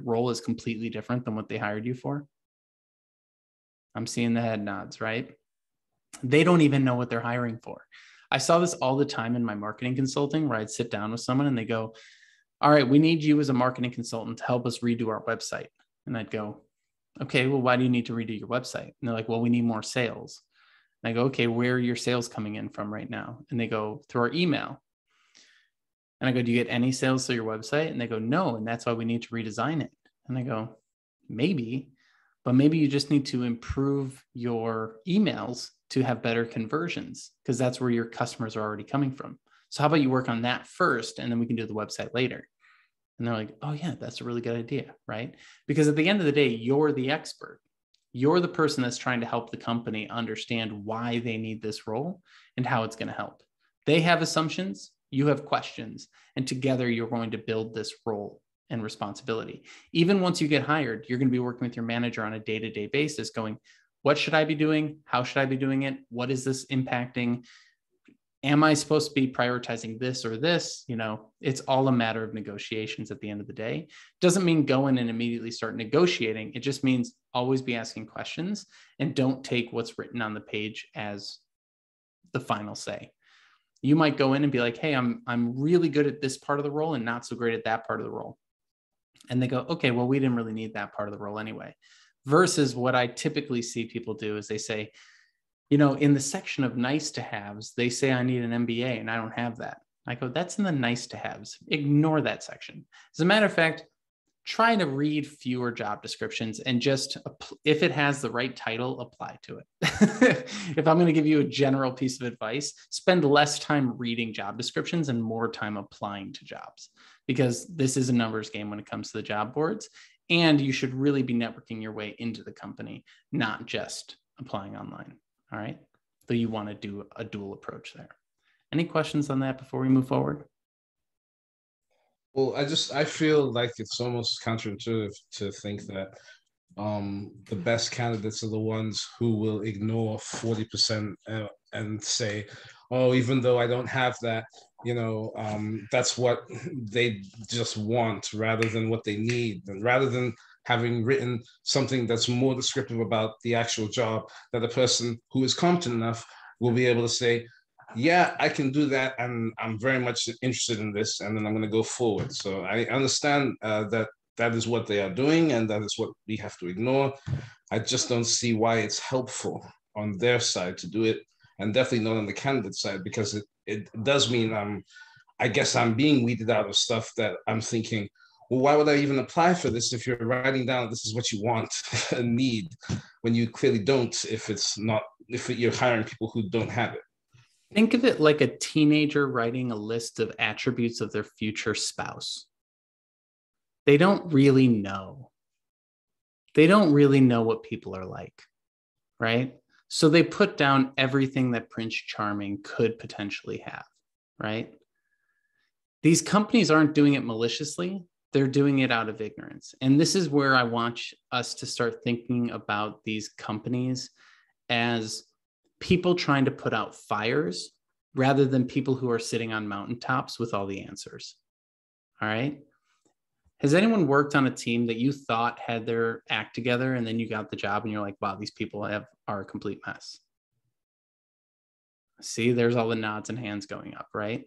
role is completely different than what they hired you for? I'm seeing the head nods, right? They don't even know what they're hiring for. I saw this all the time in my marketing consulting where I'd sit down with someone and they go, all right, we need you as a marketing consultant to help us redo our website. And I'd go, okay, well, why do you need to redo your website? And they're like, well, we need more sales. And I go, okay, where are your sales coming in from right now? And they go, through our email. And I go, do you get any sales through your website? And they go, no. And that's why we need to redesign it. And I go, maybe, but maybe you just need to improve your emails to have better conversions because that's where your customers are already coming from. So how about you work on that first and then we can do the website later? And they're like, oh yeah, that's a really good idea, right? Because at the end of the day, you're the expert. You're the person that's trying to help the company understand why they need this role and how it's going to help. They have assumptions, you have questions, and together you're going to build this role and responsibility. Even once you get hired, you're going to be working with your manager on a day-to-day basis going, what should I be doing? How should I be doing it? What is this impacting? Am I supposed to be prioritizing this or this? It's all a matter of negotiations at the end of the day. Doesn't mean go in and immediately start negotiating. It just means always be asking questions and don't take what's written on the page as the final say. You might go in and be like, hey, I'm really good at this part of the role and not so great at that part of the role. And they go, okay, well, we didn't really need that part of the role anyway. Versus what I typically see people do is they say, in the section of nice to haves, they say I need an MBA and I don't have that. I go, that's in the nice to haves. Ignore that section. As a matter of fact, try to read fewer job descriptions and just, if it has the right title, apply to it. If I'm going to give you a general piece of advice, spend less time reading job descriptions and more time applying to jobs, because this is a numbers game when it comes to the job boards. And you should really be networking your way into the company, not just applying online. All right. So you want to do a dual approach there. Any questions on that before we move forward? Well, I feel like it's almost counterintuitive to think that the best candidates are the ones who will ignore 40% and say, oh, even though I don't have that, that's what they just want rather than what they need. And rather than having written something that's more descriptive about the actual job, that a person who is competent enough will be able to say, yeah, I can do that, and I'm very much interested in this, and then I'm going to go forward. So I understand that is what they are doing, and that is what we have to ignore. I just don't see why it's helpful on their side to do it, and definitely not on the candidate side, because it does mean I guess I'm being weeded out of stuff that I'm thinking, well, why would I even apply for this if you're writing down this is what you want and need, when you clearly don't, if you're hiring people who don't have it. Think of it like a teenager writing a list of attributes of their future spouse. They don't really know. They don't really know what people are like, right? So they put down everything that Prince Charming could potentially have, right? These companies aren't doing it maliciously. They're doing it out of ignorance. And this is where I want us to start thinking about these companies as people trying to put out fires rather than people who are sitting on mountaintops with all the answers. All right. Has anyone worked on a team that you thought had their act together and then you got the job and you're like, wow, these people are a complete mess? See, there's all the nods and hands going up, right?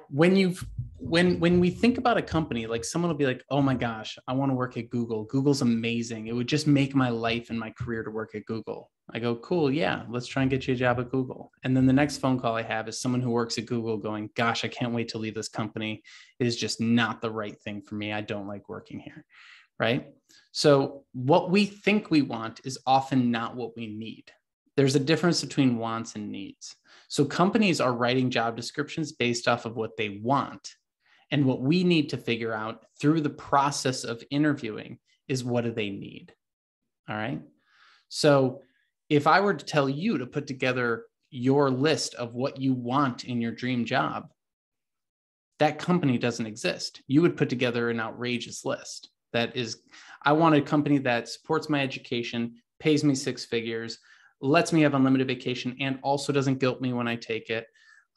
When we think about a company, like someone will be like, oh my gosh, I want to work at Google. Google's amazing. It would just make my life and my career to work at Google. I go, cool, yeah, let's try and get you a job at Google. And then the next phone call I have is someone who works at Google going, gosh, I can't wait to leave this company. It is just not the right thing for me. I don't like working here, right? So what we think we want is often not what we need. There's a difference between wants and needs. So companies are writing job descriptions based off of what they want. And what we need to figure out through the process of interviewing is what do they need, all right? So if I were to tell you to put together your list of what you want in your dream job, that company doesn't exist. You would put together an outrageous list. That is, I want a company that supports my education, pays me 6 figures, lets me have unlimited vacation, and also doesn't guilt me when I take it.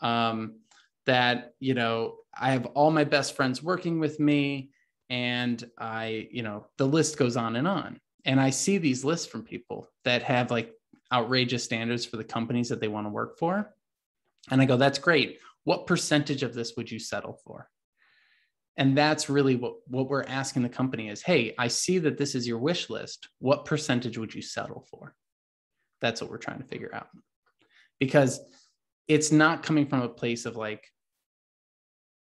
That, you know, I have all my best friends working with me, and I, you know, the list goes on. And I see these lists from people that have like outrageous standards for the companies that they want to work for. And I go, that's great. What percentage of this would you settle for? And that's really what we're asking the company is, hey, I see that this is your wish list. What percentage would you settle for? That's what we're trying to figure out. Because it's not coming from a place of like,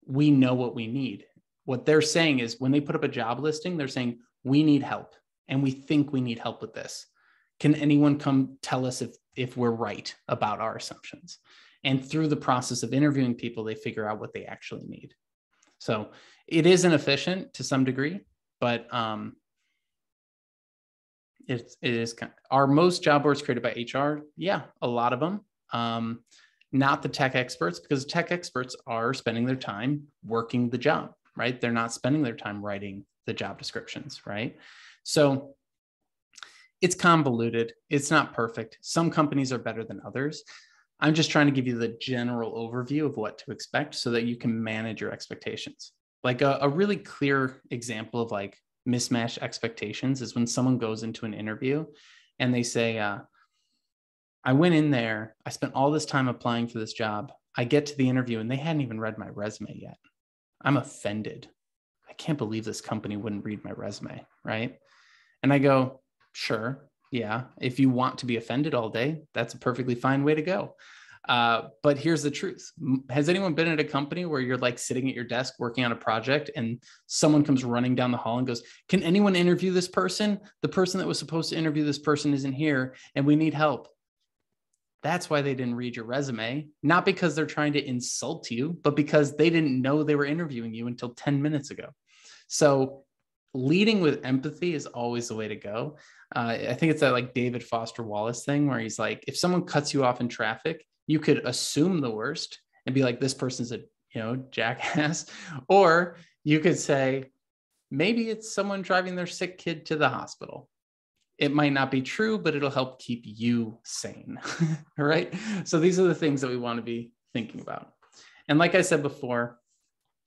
we know what we need. What they're saying is when they put up a job listing, they're saying, we need help. And we think we need help with this. Can anyone come tell us if we're right about our assumptions? And through the process of interviewing people, they figure out what they actually need. So it is inefficient to some degree, but it is kind of, are most job boards created by HR? Yeah, a lot of them. Not the tech experts, because tech experts are spending their time working the job, right? They're not spending their time writing the job descriptions, right? So it's convoluted. It's not perfect. Some companies are better than others. I'm just trying to give you the general overview of what to expect so that you can manage your expectations. Like a really clear example of like mismatch expectations is when someone goes into an interview and they say, I went in there, I spent all this time applying for this job. I get to the interview and they hadn't even read my resume yet. I'm offended. I can't believe this company wouldn't read my resume, right? And I go, sure, yeah. If you want to be offended all day, that's a perfectly fine way to go. But here's the truth. Has anyone been at a company where you're like sitting at your desk working on a project and someone comes running down the hall and goes, can anyone interview this person? The person that was supposed to interview this person isn't here and we need help. That's why they didn't read your resume, not because they're trying to insult you, but because they didn't know they were interviewing you until 10 minutes ago. So leading with empathy is always the way to go. I think it's that like David Foster Wallace thing where he's like, if someone cuts you off in traffic, you could assume the worst and be like, this person's a, jackass. Or you could say, maybe it's someone driving their sick kid to the hospital. It might not be true, but it'll help keep you sane, right? So these are the things that we want to be thinking about. And like I said before,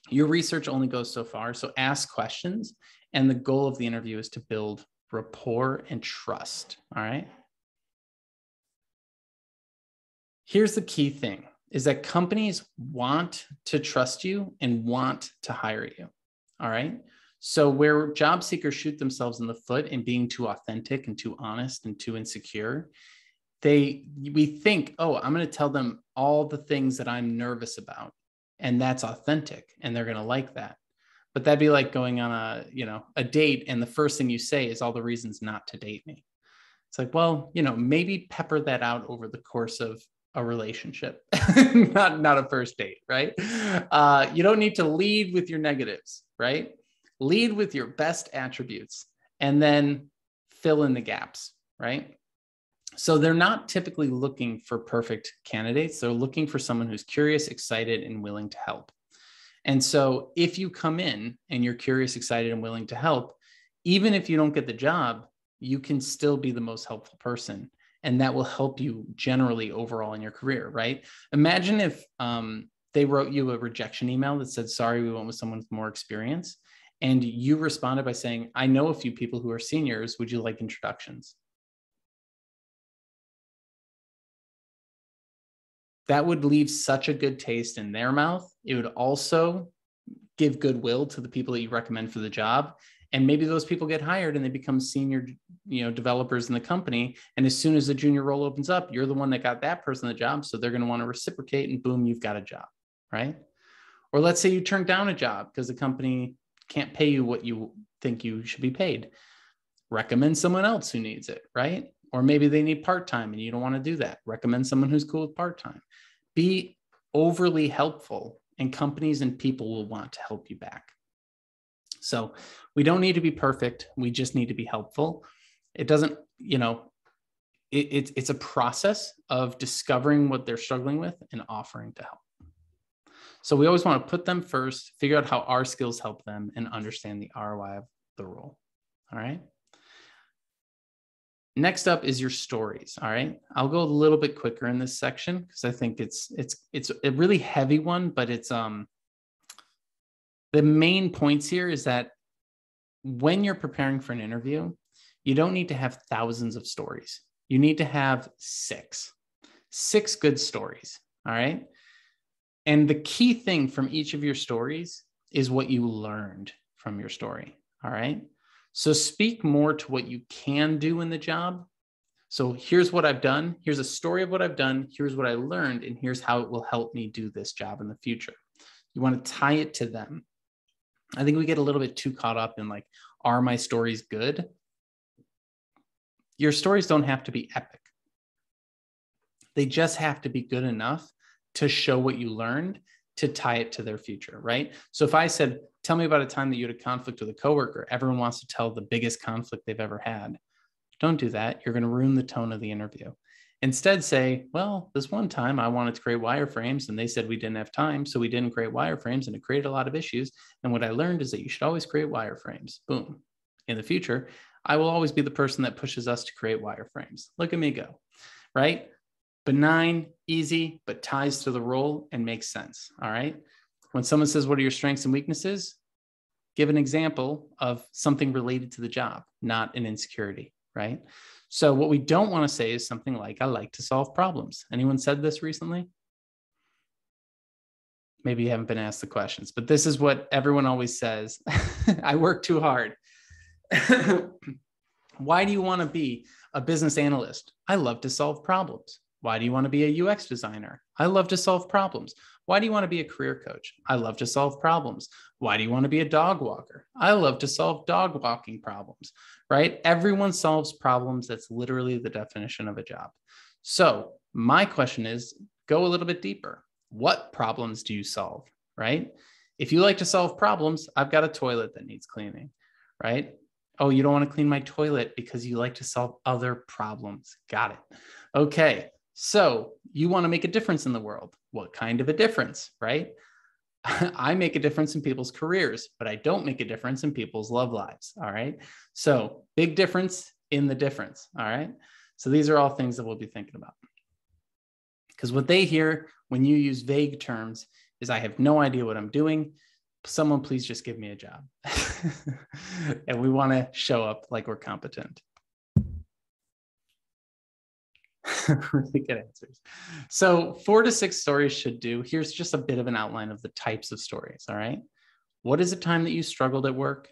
your research only goes so far. So ask questions. And the goal of the interview is to build rapport and trust, all right? Here's the key thing, is that companies want to trust you and want to hire you, all right? So where job seekers shoot themselves in the foot in being too authentic and too honest and too insecure, we think, oh, I'm going to tell them all the things that I'm nervous about, and that's authentic, and they're going to like that. But that'd be like going on a date, and the first thing you say is all the reasons not to date me. It's like, well, maybe pepper that out over the course of a relationship, not a first date, right? You don't need to lead with your negatives, right? Lead with your best attributes and then fill in the gaps, right? So they're not typically looking for perfect candidates. They're looking for someone who's curious, excited, and willing to help. And so if you come in and you're curious, excited, and willing to help, even if you don't get the job, you can still be the most helpful person. And that will help you generally overall in your career, right? Imagine if they wrote you a rejection email that said, sorry, we went with someone with more experience. And you responded by saying, I know a few people who are seniors. Would you like introductions? That would leave such a good taste in their mouth. It would also give goodwill to the people that you recommend for the job. And maybe those people get hired and they become senior, developers in the company. And as soon as the junior role opens up, you're the one that got that person the job. So they're going to want to reciprocate, and boom, you've got a job, right? Or let's say you turn down a job because the company can't pay you what you think you should be paid. Recommend someone else who needs it, right? Or maybe they need part-time and you don't want to do that. Recommend someone who's cool with part-time. Be overly helpful, and companies and people will want to help you back. So we don't need to be perfect. We just need to be helpful. It doesn't, it's a process of discovering what they're struggling with and offering to help. So we always want to put them first, figure out how our skills help them, and understand the ROI of the role. All right. Next up is your stories. All right. I'll go a little bit quicker in this section because I think it's a really heavy one, but it's the main points here is that when you're preparing for an interview, you don't need to have thousands of stories. You need to have six good stories. All right. And the key thing from each of your stories is what you learned from your story. All right. So speak more to what you can do in the job. So here's what I've done. Here's a story of what I've done. Here's what I learned. And here's how it will help me do this job in the future. You want to tie it to them. I think we get a little bit too caught up in like, are my stories good? Your stories don't have to be epic. They just have to be good enough to show what you learned, to tie it to their future, right? So if I said, tell me about a time that you had a conflict with a coworker, everyone wants to tell the biggest conflict they've ever had. Don't do that. You're going to ruin the tone of the interview. Instead say, well, this one time I wanted to create wireframes and they said we didn't have time, so we didn't create wireframes and it created a lot of issues. And what I learned is that you should always create wireframes. Boom. In the future, I will always be the person that pushes us to create wireframes. Look at me go, right? Benign, easy, but ties to the role and makes sense. All right. When someone says, what are your strengths and weaknesses? Give an example of something related to the job, not an insecurity, right? So what we don't want to say is something like, I like to solve problems. Anyone said this recently? Maybe you haven't been asked the questions, but this is what everyone always says. I work too hard. Why do you want to be a business analyst? I love to solve problems. Why do you want to be a UX designer? I love to solve problems. Why do you want to be a career coach? I love to solve problems. Why do you want to be a dog walker? I love to solve dog walking problems, right? Everyone solves problems. That's literally the definition of a job. So my question is, go a little bit deeper. What problems do you solve, right? If you like to solve problems, I've got a toilet that needs cleaning, right? Oh, you don't want to clean my toilet because you like to solve other problems. Got it. Okay. So you want to make a difference in the world. What kind of a difference, right? I make a difference in people's careers, but I don't make a difference in people's love lives. All right. So big difference in the difference. All right. So these are all things that we'll be thinking about. Because what they hear when you use vague terms is, I have no idea what I'm doing. Someone please just give me a job. And we want to show up like we're competent. Really good answers. So 4 to 6 stories should do. Here's just a bit of an outline of the types of stories. All right. What is the time that you struggled at work?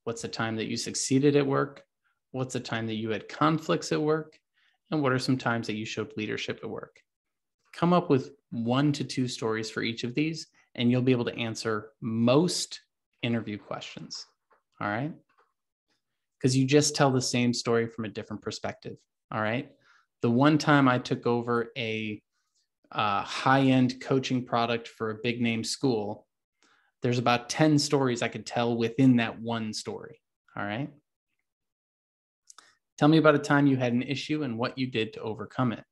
What's the time that you succeeded at work? What's the time that you had conflicts at work? And what are some times that you showed leadership at work? Come up with 1 to 2 stories for each of these, and you'll be able to answer most interview questions. All right. Because you just tell the same story from a different perspective. All right. The one time I took over a high-end coaching product for a big name school, there's about 10 stories I could tell within that one story. All right. Tell me about a time you had an issue and what you did to overcome it.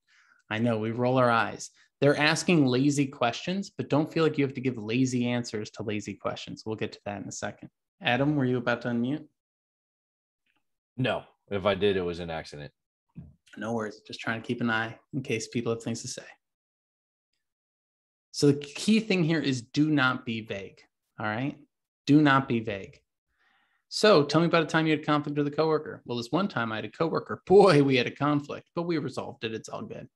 I know we roll our eyes. They're asking lazy questions, but don't feel like you have to give lazy answers to lazy questions. We'll get to that in a second. Adam, were you about to unmute? No, if I did, it was an accident. No worries. Just trying to keep an eye in case people have things to say. So the key thing here is do not be vague. All right. Do not be vague. So tell me about a time you had conflict with a coworker. Well, this one time I had a coworker. Boy, we had a conflict, but we resolved it. It's all good.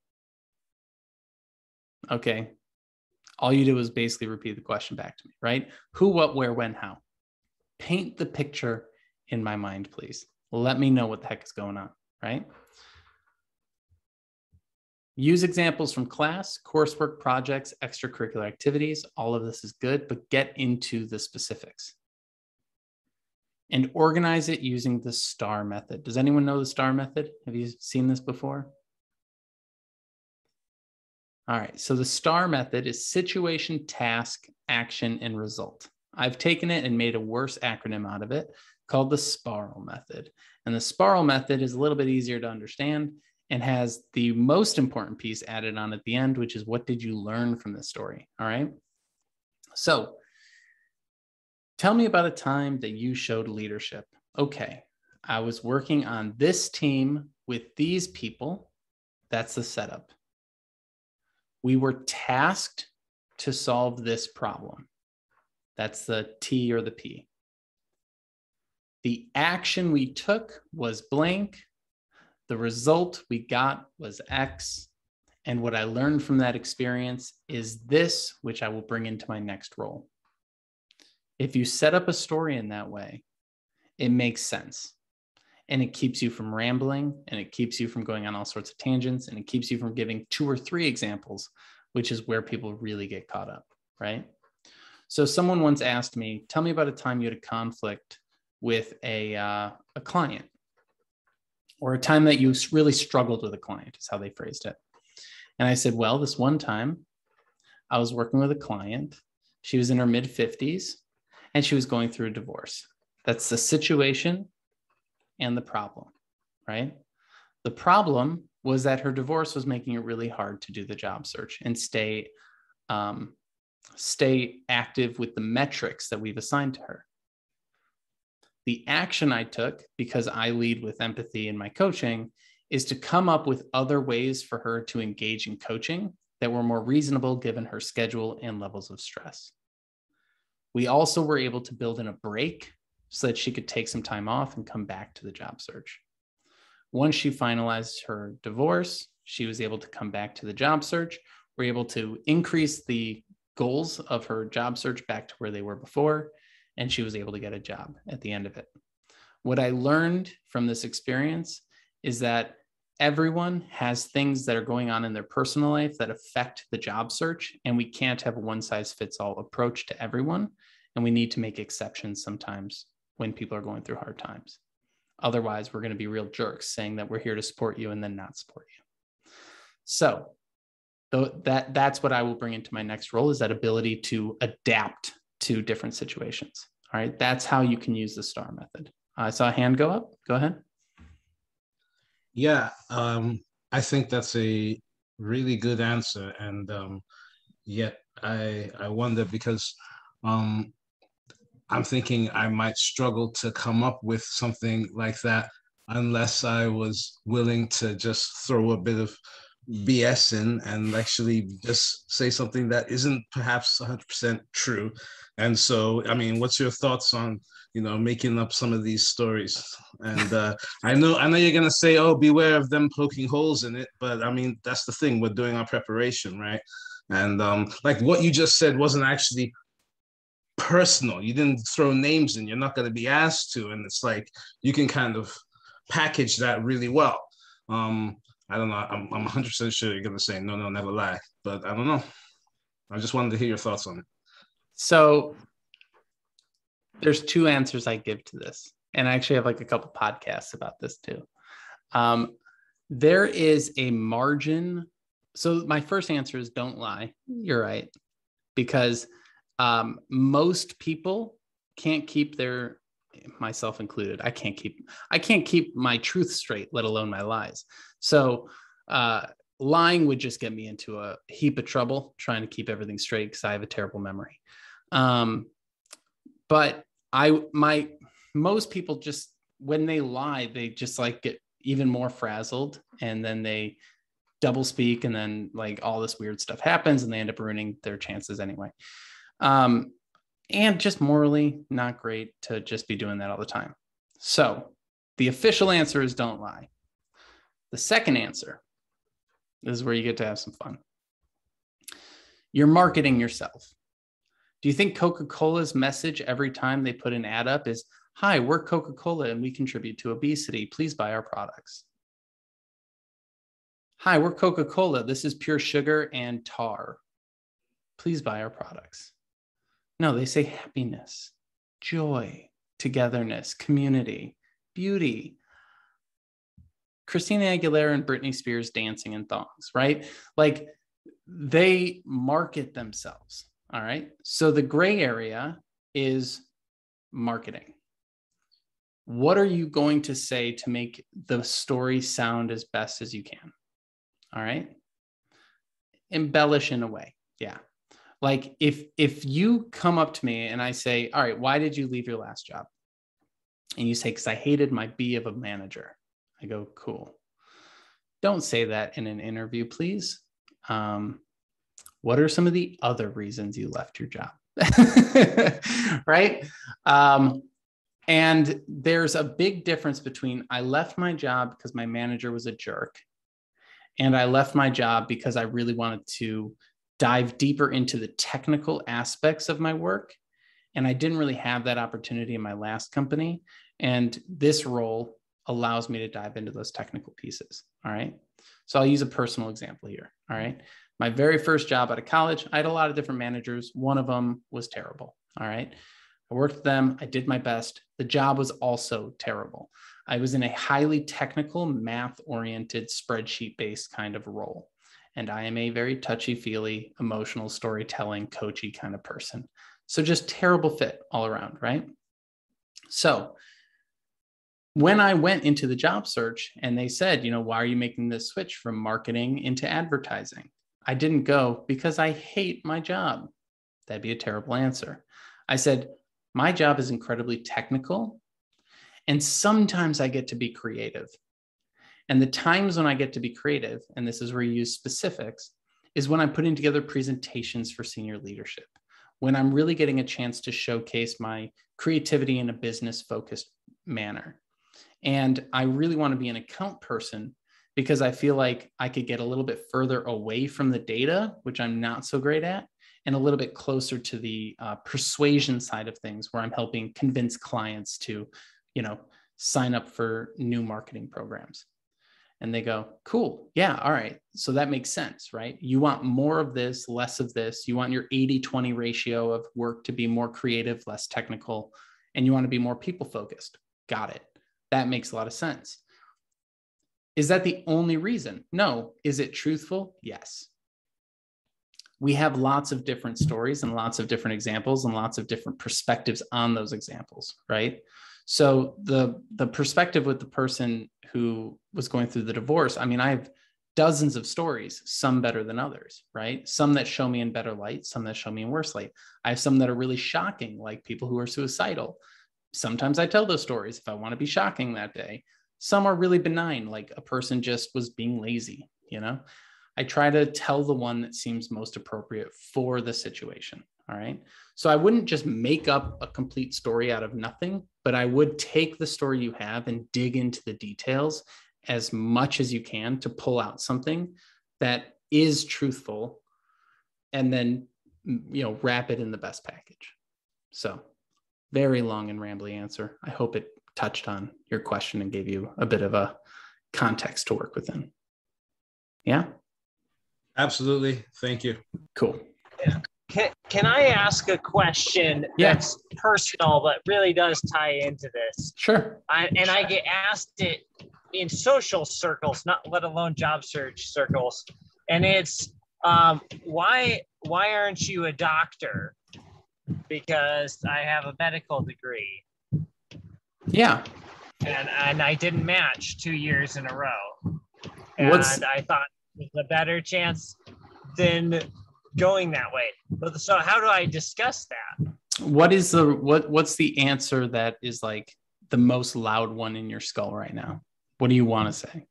Okay. All you do is basically repeat the question back to me, right? Who, what, where, when, how. Paint the picture in my mind, please. Let me know what the heck is going on, right? Use examples from class, coursework, projects, extracurricular activities. All of this is good, but get into the specifics. And organize it using the STAR method. Does anyone know the STAR method? Have you seen this before? All right, so the STAR method is situation, task, action, and result. I've taken it and made a worse acronym out of it called the SPARL method. And the SPARL method is a little bit easier to understand and has the most important piece added on at the end, which is what did you learn from this story? All right. So tell me about a time that you showed leadership. Okay, I was working on this team with these people. That's the setup. We were tasked to solve this problem. That's the T or the P. The action we took was blank. The result we got was X. And what I learned from that experience is this, which I will bring into my next role. If you set up a story in that way, it makes sense. And it keeps you from rambling, and it keeps you from going on all sorts of tangents, and it keeps you from giving 2 or 3 examples, which is where people really get caught up, right? So someone once asked me, tell me about a time you had a conflict with a client, or a time that you really struggled with a client, is how they phrased it. And I said, well, this one time I was working with a client. She was in her mid-50s, and she was going through a divorce. That's the situation and the problem, right? The problem was that her divorce was making it really hard to do the job search and stay active with the metrics that we've assigned to her. The action I took, because I lead with empathy in my coaching, is to come up with other ways for her to engage in coaching that were more reasonable given her schedule and levels of stress. We also were able to build in a break so that she could take some time off and come back to the job search. Once she finalized her divorce, she was able to come back to the job search. We're able to increase the goals of her job search back to where they were before, and she was able to get a job at the end of it. What I learned from this experience is that everyone has things that are going on in their personal life that affect the job search, and we can't have a one-size-fits-all approach to everyone, and we need to make exceptions sometimes when people are going through hard times. Otherwise, we're going to be real jerks saying that we're here to support you and then not support you. So that's what I will bring into my next role, is that ability to adapt to different situations. All right, that's how you can use the STAR method. I saw a hand go up. Go ahead. Yeah, I think that's a really good answer, and yet I wonder because I'm thinking I might struggle to come up with something like that unless I was willing to just throw a bit of BS in and actually just say something that isn't perhaps 100% true. And so, I mean, what's your thoughts on, making up some of these stories? And I know you're gonna say, "Oh, beware of them poking holes in it," but I mean, that's the thing. We're doing our preparation, right? And like what you just said wasn't actually personal. You didn't throw names in. You're not going to be asked to, and it's like you can kind of package that really well. I don't know. I'm 100% sure you're going to say no, never lie, but I don't know. I just wanted to hear your thoughts on it. So there's 2 answers I give to this, and I actually have like a couple podcasts about this too. There is a margin. So my first answer is don't lie. You're right, because most people can't keep myself included. I can't keep my truth straight, let alone my lies. So lying would just get me into a heap of trouble trying to keep everything straight because I have a terrible memory. But most people just, when they lie, they just like get even more frazzled, and then they double speak, and then like all this weird stuff happens, and they end up ruining their chances anyway. And just morally not great to just be doing that all the time. So the official answer is don't lie. The second answer, this is where you get to have some fun. You're marketing yourself. Do you think Coca-Cola's message every time they put an ad up is, Hi, we're Coca-Cola and we contribute to obesity. Please buy our products. Hi, we're Coca-Cola. This is pure sugar and tar. Please buy our products. No, they say happiness, joy, togetherness, community, beauty. Christina Aguilera and Britney Spears dancing in thongs, right? Like they market themselves, all right? So the gray area is marketing. What are you going to say to make the story sound as best as you can? All right. Embellish in a way. Yeah. Like if you come up to me and I say, all right, why did you leave your last job? And you say, because I hated my B of a manager. I go, cool. Don't say that in an interview, please. What are some of the other reasons you left your job? Right. And there's a big difference between I left my job because my manager was a jerk, and I left my job because I really wanted to dive deeper into the technical aspects of my work. And I didn't really have that opportunity in my last company. And this role allows me to dive into those technical pieces. All right. So I'll use a personal example here. All right. My very first job out of college, I had a lot of different managers. One of them was terrible. All right. I worked with them. I did my best. The job was also terrible. I was in a highly technical, math-oriented, spreadsheet-based kind of role. And I am a very touchy-feely, emotional storytelling, coachy kind of person. So just terrible fit all around, right? So when I went into the job search and they said, why are you making this switch from marketing into advertising? I didn't go because I hate my job. That'd be a terrible answer. I said, my job is incredibly technical, and sometimes I get to be creative. And the times when I get to be creative, and this is where you use specifics, is when I'm putting together presentations for senior leadership, when I'm really getting a chance to showcase my creativity in a business-focused manner. And I really want to be an account person because I feel like I could get a little bit further away from the data, which I'm not so great at, and a little bit closer to the persuasion side of things, where I'm helping convince clients to, sign up for new marketing programs. And they go, cool. Yeah. All right. So that makes sense, right? You want more of this, less of this. You want your 80-20 ratio of work to be more creative, less technical, and you want to be more people focused. Got it. That makes a lot of sense. Is that the only reason? No. Is it truthful? Yes. We have lots of different stories and lots of different examples and lots of different perspectives on those examples, right? So the perspective with the person who was going through the divorce, I mean, I have dozens of stories, some better than others, right? Some that show me in better light, some that show me in worse light. I have some that are really shocking, like people who are suicidal. Sometimes I tell those stories if I want to be shocking that day. Some are really benign, like a person just was being lazy, I try to tell the one that seems most appropriate for the situation. All right. So I wouldn't just make up a complete story out of nothing, but I would take the story you have and dig into the details as much as you can to pull out something that is truthful, and then, wrap it in the best package. So very long and rambly answer. I hope it touched on your question and gave you a bit of a context to work within. Yeah. Absolutely. Thank you. Cool. Can I ask a question that's personal, but really does tie into this? Sure. I get asked it in social circles, not let alone job search circles. And it's, why aren't you a doctor? Because I have a medical degree. Yeah. And I didn't match 2 years in a row. And I thought it was a better chance than going that way. But so how do I discuss that? What's the answer that is like the most loud one in your skull right now? What do you want to say?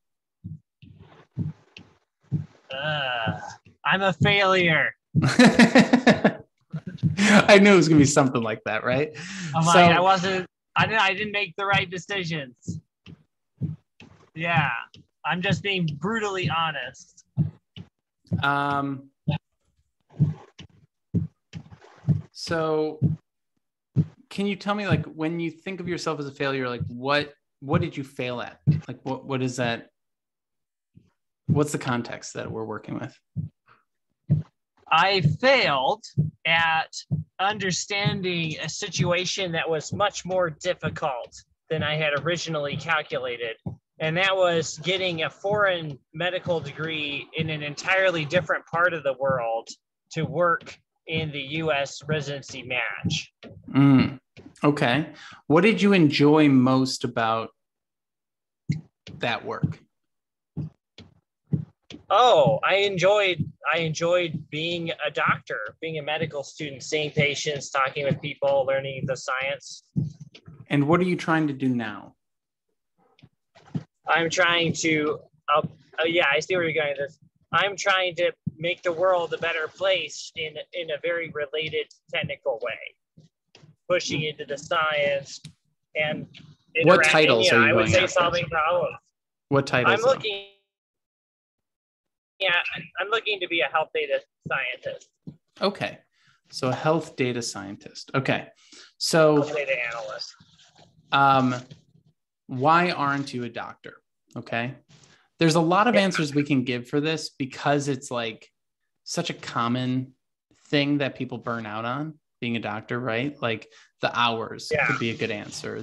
I'm a failure. I knew it was gonna be something like that, right? I didn't make the right decisions. Yeah, I'm just being brutally honest. So can you tell me, like, when you think of yourself as a failure, like what did you fail at? Like what is that? What's the context that we're working with? I failed at understanding a situation that was much more difficult than I had originally calculated. And that was getting a foreign medical degree in an entirely different part of the world to work in the US residency match. Okay. What did you enjoy most about that work? Oh, I enjoyed being a doctor, being a medical student, seeing patients, talking with people, learning the science. And what are you trying to do now? I'm trying to, yeah, I see where you're going with this. I'm trying to make the world a better place in a very related technical way, pushing into the science and what titles are you I would going say after? solving problems. What titles? I'm looking. Yeah, I'm looking to be a health data scientist. Okay, so a health data scientist. Okay, so health data analyst. Why aren't you a doctor? Okay, there's a lot of answers we can give for this because it's like such a common thing that people burn out on being a doctor, right? Like the hours could be a good answer.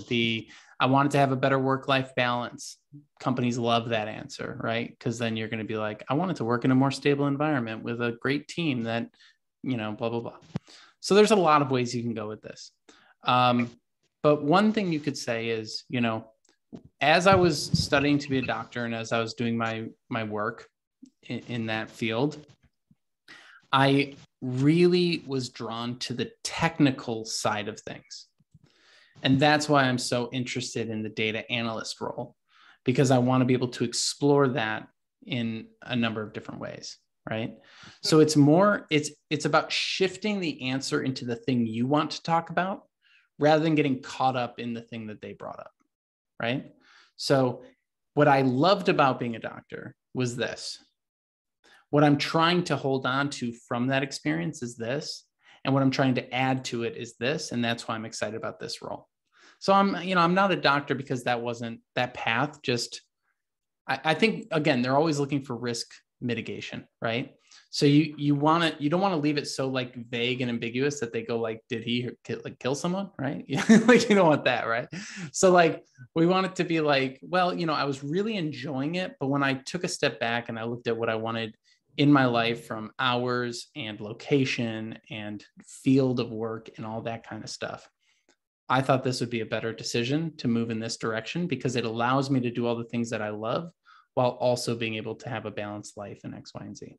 I wanted to have a better work-life balance. Companies love that answer, right? Because then you're going to be like, I wanted to work in a more stable environment with a great team that, blah, blah, blah. So there's a lot of ways you can go with this. But one thing you could say is, as I was studying to be a doctor and as I was doing my work in that field, I really was drawn to the technical side of things. And that's why I'm so interested in the data analyst role, because I want to be able to explore that in a number of different ways, right? So it's about shifting the answer into the thing you want to talk about rather than getting caught up in the thing that they brought up, right? So what I loved about being a doctor was this. What I'm trying to hold on to from that experience is this. And what I'm trying to add to it is this. And that's why I'm excited about this role. So I'm not a doctor because that wasn't that path. Just, I think, again, they're always looking for risk mitigation, right? So you don't want to leave it so like vague and ambiguous that they go like, did he kill someone? Right. Like, you don't want that. Right. So like, we want it to be like, well, I was really enjoying it, but when I took a step back and I looked at what I wanted in my life from hours and location and field of work and all that kind of stuff, I thought this would be a better decision to move in this direction because it allows me to do all the things that I love while also being able to have a balanced life in X, Y, and Z.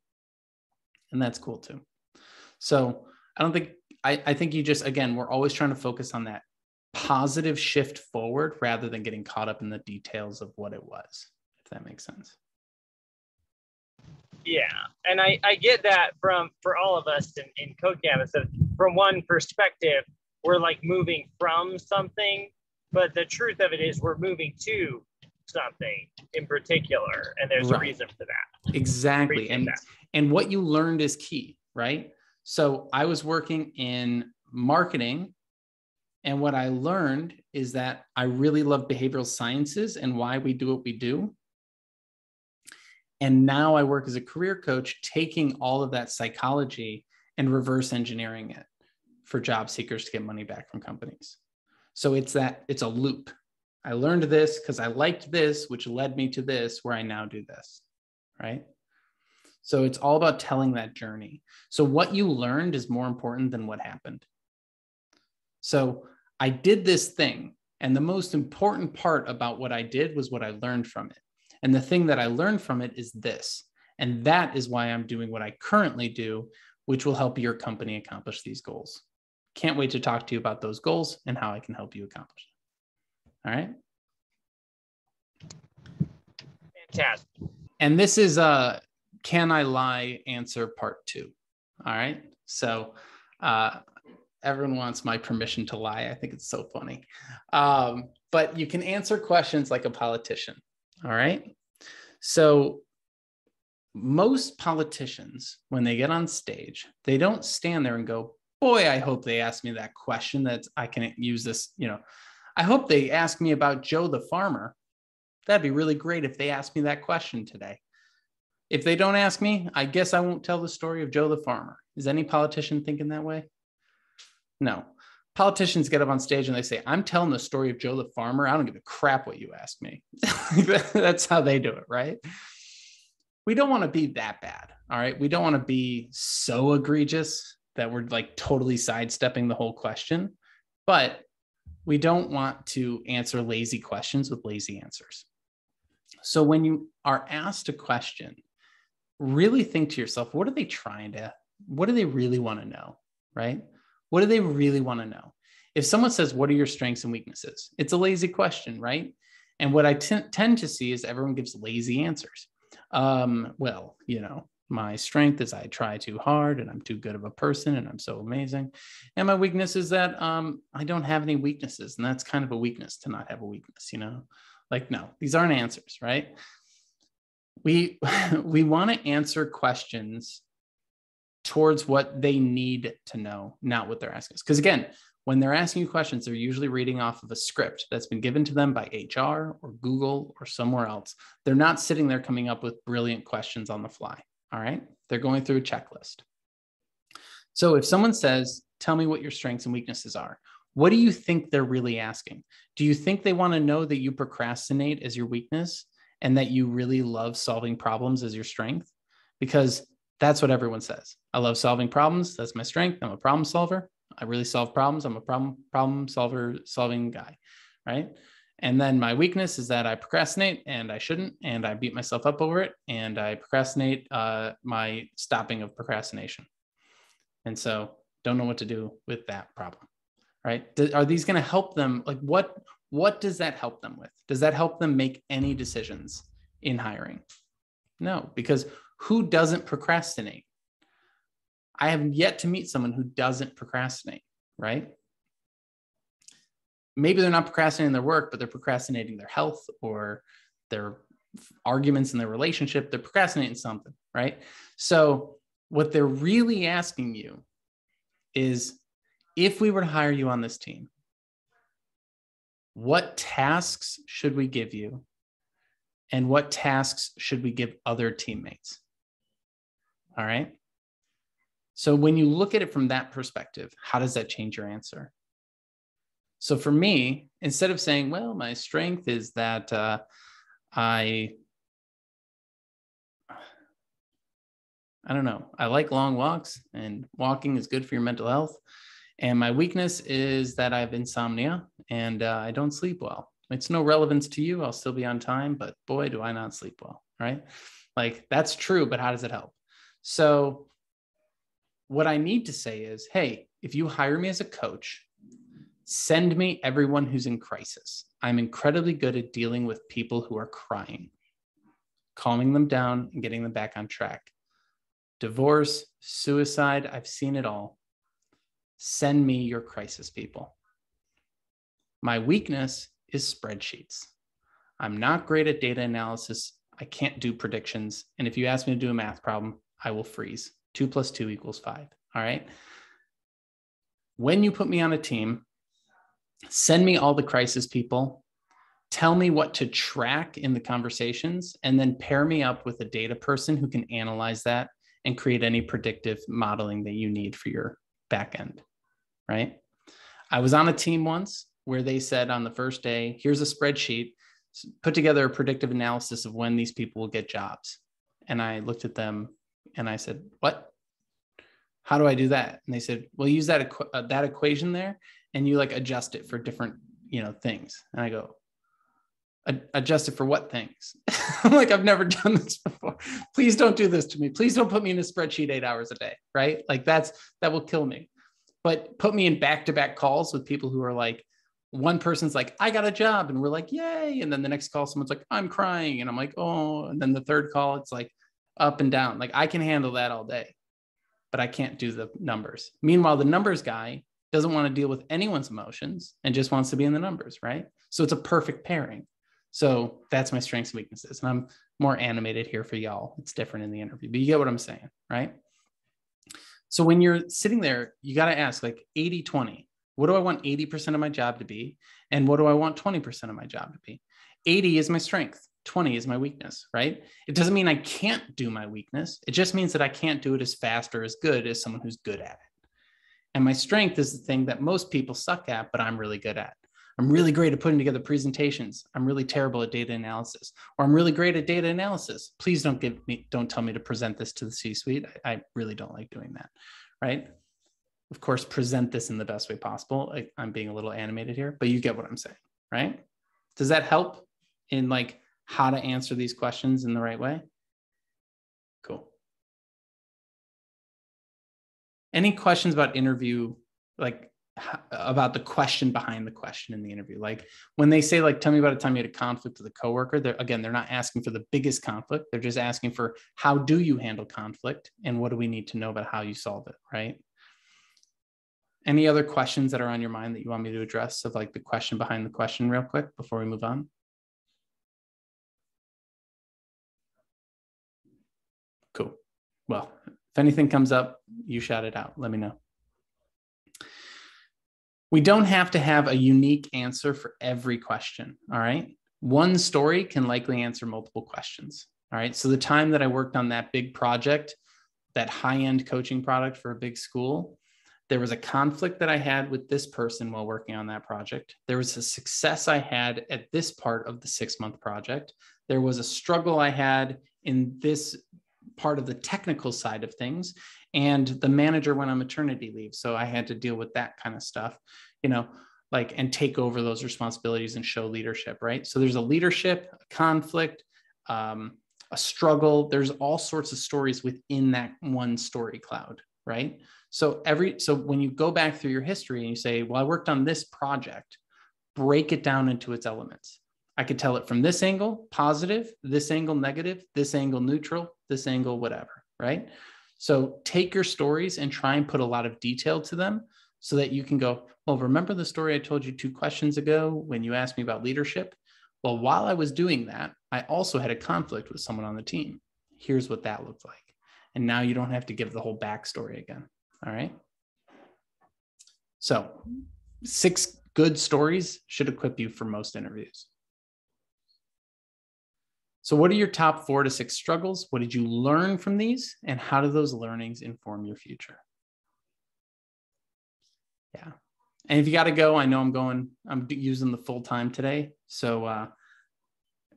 And that's cool too. So I think you just, again, we're always trying to focus on that positive shift forward rather than getting caught up in the details of what it was, if that makes sense. Yeah, and I get that for all of us in CodeCamp. So from one perspective, we're like moving from something, but the truth of it is we're moving to something in particular, and there's a reason for that. Exactly. And what you learned is key, right? So I was working in marketing, and what I learned is that I really love behavioral sciences and why we do what we do. And now I work as a career coach, taking all of that psychology and reverse engineering it for job seekers to get money back from companies. So it's a loop. I learned this because I liked this, which led me to this, where I now do this, right? So it's all about telling that journey. So what you learned is more important than what happened. So I did this thing, and the most important part about what I did was what I learned from it. And the thing that I learned from it is this. And that is why I'm doing what I currently do, which will help your company accomplish these goals. Can't wait to talk to you about those goals and how I can help you accomplish them. All right. Fantastic. And this is Can I Lie answer part 2. All right. So everyone wants my permission to lie. I think it's so funny. But you can answer questions like a politician. All right. So most politicians, when they get on stage, they don't stand there and go, boy, I hope they ask me that question that I can use this, I hope they ask me about Joe the farmer. That'd be really great if they asked me that question today. If they don't ask me, I guess I won't tell the story of Joe the farmer. Is any politician thinking that way? No. Politicians get up on stage and they say, I'm telling the story of Joe the farmer. I don't give a crap what you ask me. That's how they do it, right? We don't want to be that bad. All right. We don't want to be so egregious that we're like totally sidestepping the whole question, but we don't want to answer lazy questions with lazy answers. So when you are asked a question, really think to yourself, what do they really want to know, right? What do they really want to know? If someone says, what are your strengths and weaknesses? It's a lazy question, right? And what I tend to see is everyone gives lazy answers. My strength is I try too hard and I'm too good of a person and I'm so amazing. And my weakness is that I don't have any weaknesses. And that's kind of a weakness to not have a weakness, Like, no, these aren't answers, right? We want to answer questions towards what they need to know, not what they're asking us. Because again, when they're asking you questions, they're usually reading off of a script that's been given to them by HR or Google or somewhere else. They're not sitting there coming up with brilliant questions on the fly. All right. They're going through a checklist. So if someone says, tell me what your strengths and weaknesses are, what do you think they're really asking? Do you think they want to know that you procrastinate as your weakness and that you really love solving problems as your strength? Because that's what everyone says. I love solving problems. That's my strength. I'm a problem solver. I really solve problems. I'm a problem solving guy, right? And then my weakness is that I procrastinate and I shouldn't, and I beat myself up over it, and I procrastinate my stopping of procrastination. And so don't know what to do with that problem, right? Are these going to help them? Like what does that help them with? Does that help them make any decisions in hiring? No, because who doesn't procrastinate? I have yet to meet someone who doesn't procrastinate, right? Maybe they're not procrastinating their work, but they're procrastinating their health or their arguments in their relationship. They're procrastinating something, right? So what they're really asking you is, if we were to hire you on this team, what tasks should we give you? And what tasks should we give other teammates? All right. So when you look at it from that perspective, how does that change your answer? So for me, instead of saying, well, my strength is that I don't know, I like long walks and walking is good for your mental health. And my weakness is that I have insomnia and I don't sleep well. It's no relevance to you. I'll still be on time, but boy, do I not sleep well, right? Like that's true, but how does it help? So what I need to say is, hey, if you hire me as a coach, send me everyone who's in crisis. I'm incredibly good at dealing with people who are crying, calming them down and getting them back on track. Divorce, suicide, I've seen it all. Send me your crisis people. My weakness is spreadsheets. I'm not great at data analysis. I can't do predictions. And if you ask me to do a math problem, I will freeze. 2 + 2 = 5. All right. When you put me on a team, send me all the crisis people, tell me what to track in the conversations, and then pair me up with a data person who can analyze that and create any predictive modeling that you need for your back end, right? I was on a team once where they said on the first day, here's a spreadsheet, put together a predictive analysis of when these people will get jobs. And I looked at them and I said, what? How do I do that? And they said, well, use that equation there and you like adjust it for different, things. And I go, adjust it for what things? I'm like, I've never done this before. Please don't do this to me. Please don't put me in a spreadsheet 8 hours a day, right? Like that will kill me. But put me in back-to-back calls with people who are like, one person's like, I got a job. And we're like, yay. And then the next call, someone's like, I'm crying. And I'm like, oh. And then the third call, it's like up and down. Like I can handle that all day, but I can't do the numbers. Meanwhile, the numbers guy doesn't want to deal with anyone's emotions and just wants to be in the numbers, right? So it's a perfect pairing. So that's my strengths and weaknesses. And I'm more animated here for y'all. It's different in the interview, but you get what I'm saying, right? So when you're sitting there, you got to ask like 80-20. What do I want 80% of my job to be? And what do I want 20% of my job to be? 80 is my strength. 20 is my weakness, right? It doesn't mean I can't do my weakness. It just means that I can't do it as fast or as good as someone who's good at it. And my strength is the thing that most people suck at, but I'm really good at. I'm really great at putting together presentations. I'm really terrible at data analysis, or I'm really great at data analysis. Please don't tell me to present this to the C-suite. I really don't like doing that, right? Of course, present this in the best way possible. I'm being a little animated here, but you get what I'm saying, right? Does that help in like how to answer these questions in the right way? Cool. Any questions about interview, like about the question behind the question in the interview? Like when they say, like, tell me about a time you had a conflict with a coworker, they're not asking for the biggest conflict. They're just asking for how do you handle conflict and what do we need to know about how you solve it, right? Any other questions that are on your mind that you want me to address of like the question behind the question real quick before we move on? Cool. Well, if anything comes up, you shout it out. Let me know. We don't have to have a unique answer for every question, all right? One story can likely answer multiple questions, all right? So the time that I worked on that big project, that high-end coaching product for a big school, there was a conflict that I had with this person while working on that project. There was a success I had at this part of the 6-month project. There was a struggle I had in this part of the technical side of things. And the manager went on maternity leave. So I had to deal with that kind of stuff, you know, like, and take over those responsibilities and show leadership, right? So there's a leadership, a conflict, a struggle. There's all sorts of stories within that one story cloud, right? So when you go back through your history and you say, well, I worked on this project, break it down into its elements. I could tell it from this angle, positive, this angle, negative, this angle, neutral, this angle, whatever, right? So take your stories and try and put a lot of detail to them so that you can go, well, remember the story I told you 2 questions ago when you asked me about leadership? Well, while I was doing that, I also had a conflict with someone on the team. Here's what that looked like. And now you don't have to give the whole backstory again. All right. So 6 good stories should equip you for most interviews. So what are your top 4 to 6 struggles? What did you learn from these? And how do those learnings inform your future? Yeah. And if you got to go, I know I'm using the full time today. So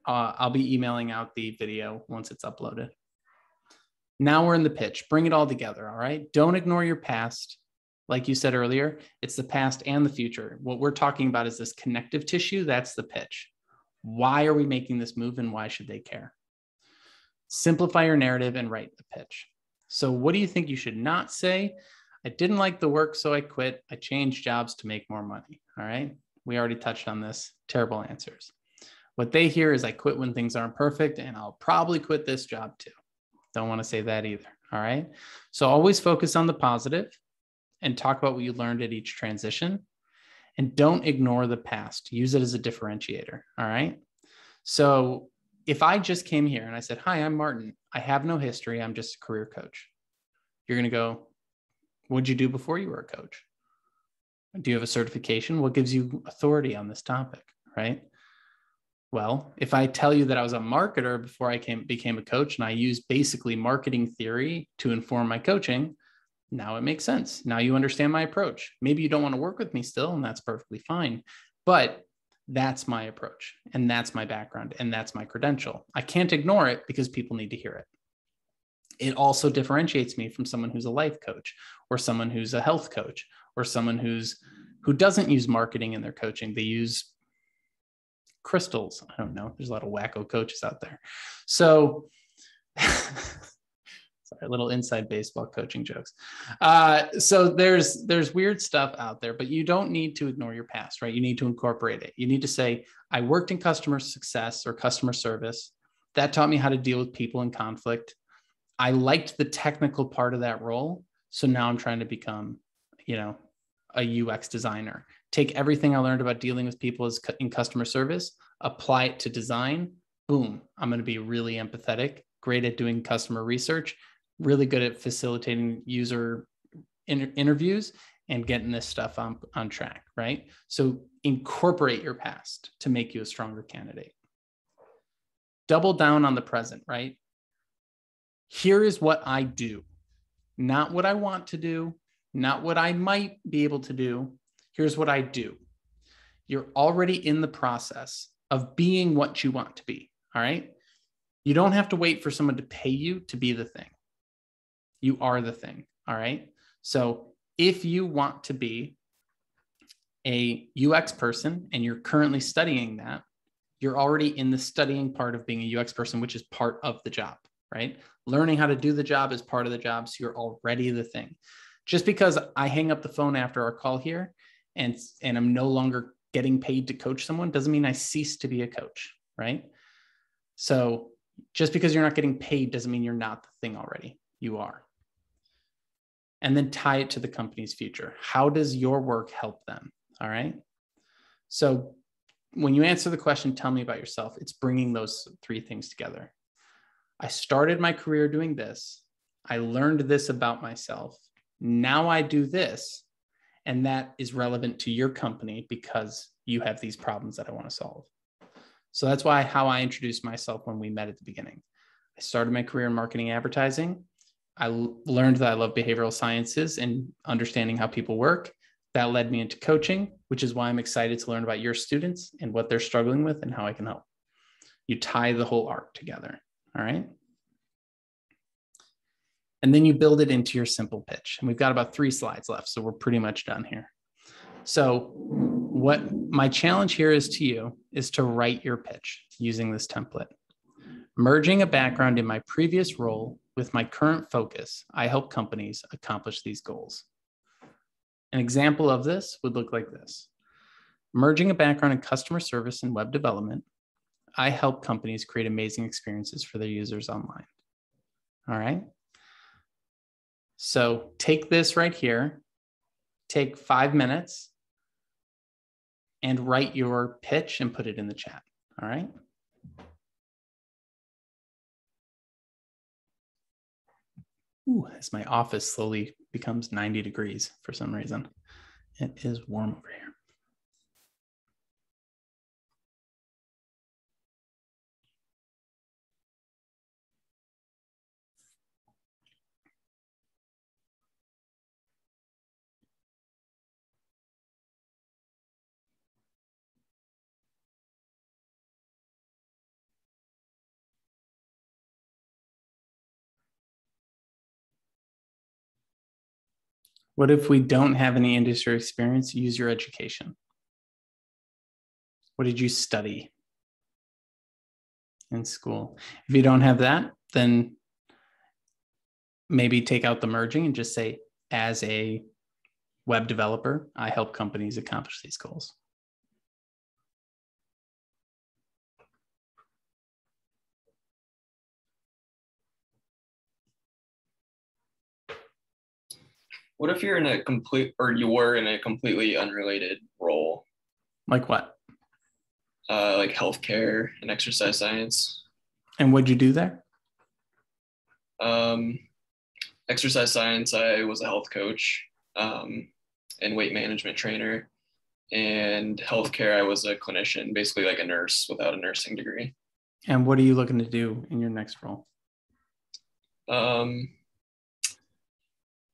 I'll be emailing out the video once it's uploaded. Now we're in the pitch. Bring it all together, all right? Don't ignore your past. Like you said earlier, it's the past and the future. What we're talking about is this connective tissue. That's the pitch. Why are we making this move and why should they care? Simplify your narrative and write the pitch. So what do you think you should not say? I didn't like the work, so I quit. I changed jobs to make more money, all right? We already touched on this. Terrible answers. What they hear is I quit when things aren't perfect and I'll probably quit this job too. Don't want to say that either. All right. So always focus on the positive and talk about what you learned at each transition. And don't ignore the past. Use it as a differentiator. All right. So if I just came here and I said, hi, I'm Martin. I have no history. I'm just a career coach. You're going to go, what'd you do before you were a coach? Do you have a certification? What gives you authority on this topic? Right. Well, if I tell you that I was a marketer before I became a coach and I use basically marketing theory to inform my coaching, now it makes sense. Now you understand my approach. Maybe you don't want to work with me still, and that's perfectly fine. But that's my approach, and that's my background, and that's my credential. I can't ignore it because people need to hear it. It also differentiates me from someone who's a life coach or someone who's a health coach or someone who doesn't use marketing in their coaching. They use crystals. I don't know. There's a lot of wacko coaches out there. So sorry, little inside baseball coaching jokes. So there's weird stuff out there, but you don't need to ignore your past, right? You need to incorporate it. You need to say, I worked in customer success or customer service. That taught me how to deal with people in conflict. I liked the technical part of that role. So now I'm trying to become, a UX designer. Take everything I learned about dealing with people in customer service, apply it to design. Boom. I'm going to be really empathetic, great at doing customer research, really good at facilitating user interviews and getting this stuff on track, right? So incorporate your past to make you a stronger candidate. Double down on the present, right? Here is what I do, not what I want to do, not what I might be able to do. Here's what I do. You're already in the process of being what you want to be, all right? You don't have to wait for someone to pay you to be the thing. You are the thing, all right? So if you want to be a UX person and you're currently studying that, you're already in the studying part of being a UX person, which is part of the job, right? Learning how to do the job is part of the job. So you're already the thing. Just because I hang up the phone after our call here and I'm no longer getting paid to coach someone doesn't mean I cease to be a coach, right? So just because you're not getting paid doesn't mean you're not the thing already. You are. And then tie it to the company's future. How does your work help them? All right. So when you answer the question, tell me about yourself, it's bringing those three things together. I started my career doing this. I learned this about myself. Now I do this. And that is relevant to your company because you have these problems that I want to solve. So that's how I introduced myself when we met at the beginning. I started my career in marketing advertising. I learned that I love behavioral sciences and understanding how people work. That led me into coaching, which is why I'm excited to learn about your students and what they're struggling with and how I can help. You tie the whole arc together, all right? And then you build it into your simple pitch. And we've got about 3 slides left, so we're pretty much done here. So what my challenge here is to you is to write your pitch using this template. Merging a background in my previous role with my current focus, I help companies accomplish these goals. An example of this would look like this. Merging a background in customer service and web development, I help companies create amazing experiences for their users online. All right. So take this right here, take 5 minutes and write your pitch and put it in the chat. All right. Ooh, as my office slowly becomes 90 degrees for some reason. It is warm over here. What if we don't have any industry experience? Use your education. What did you study in school? If you don't have that, then maybe take out the merging and just say, as a web developer, I help companies accomplish these goals. What if you're in a you were in a completely unrelated role? Like what? Like healthcare and exercise science. And what'd you do there? Exercise science, I was a health coach and weight management trainer. And healthcare, I was a clinician, basically like a nurse without a nursing degree. And what are you looking to do in your next role?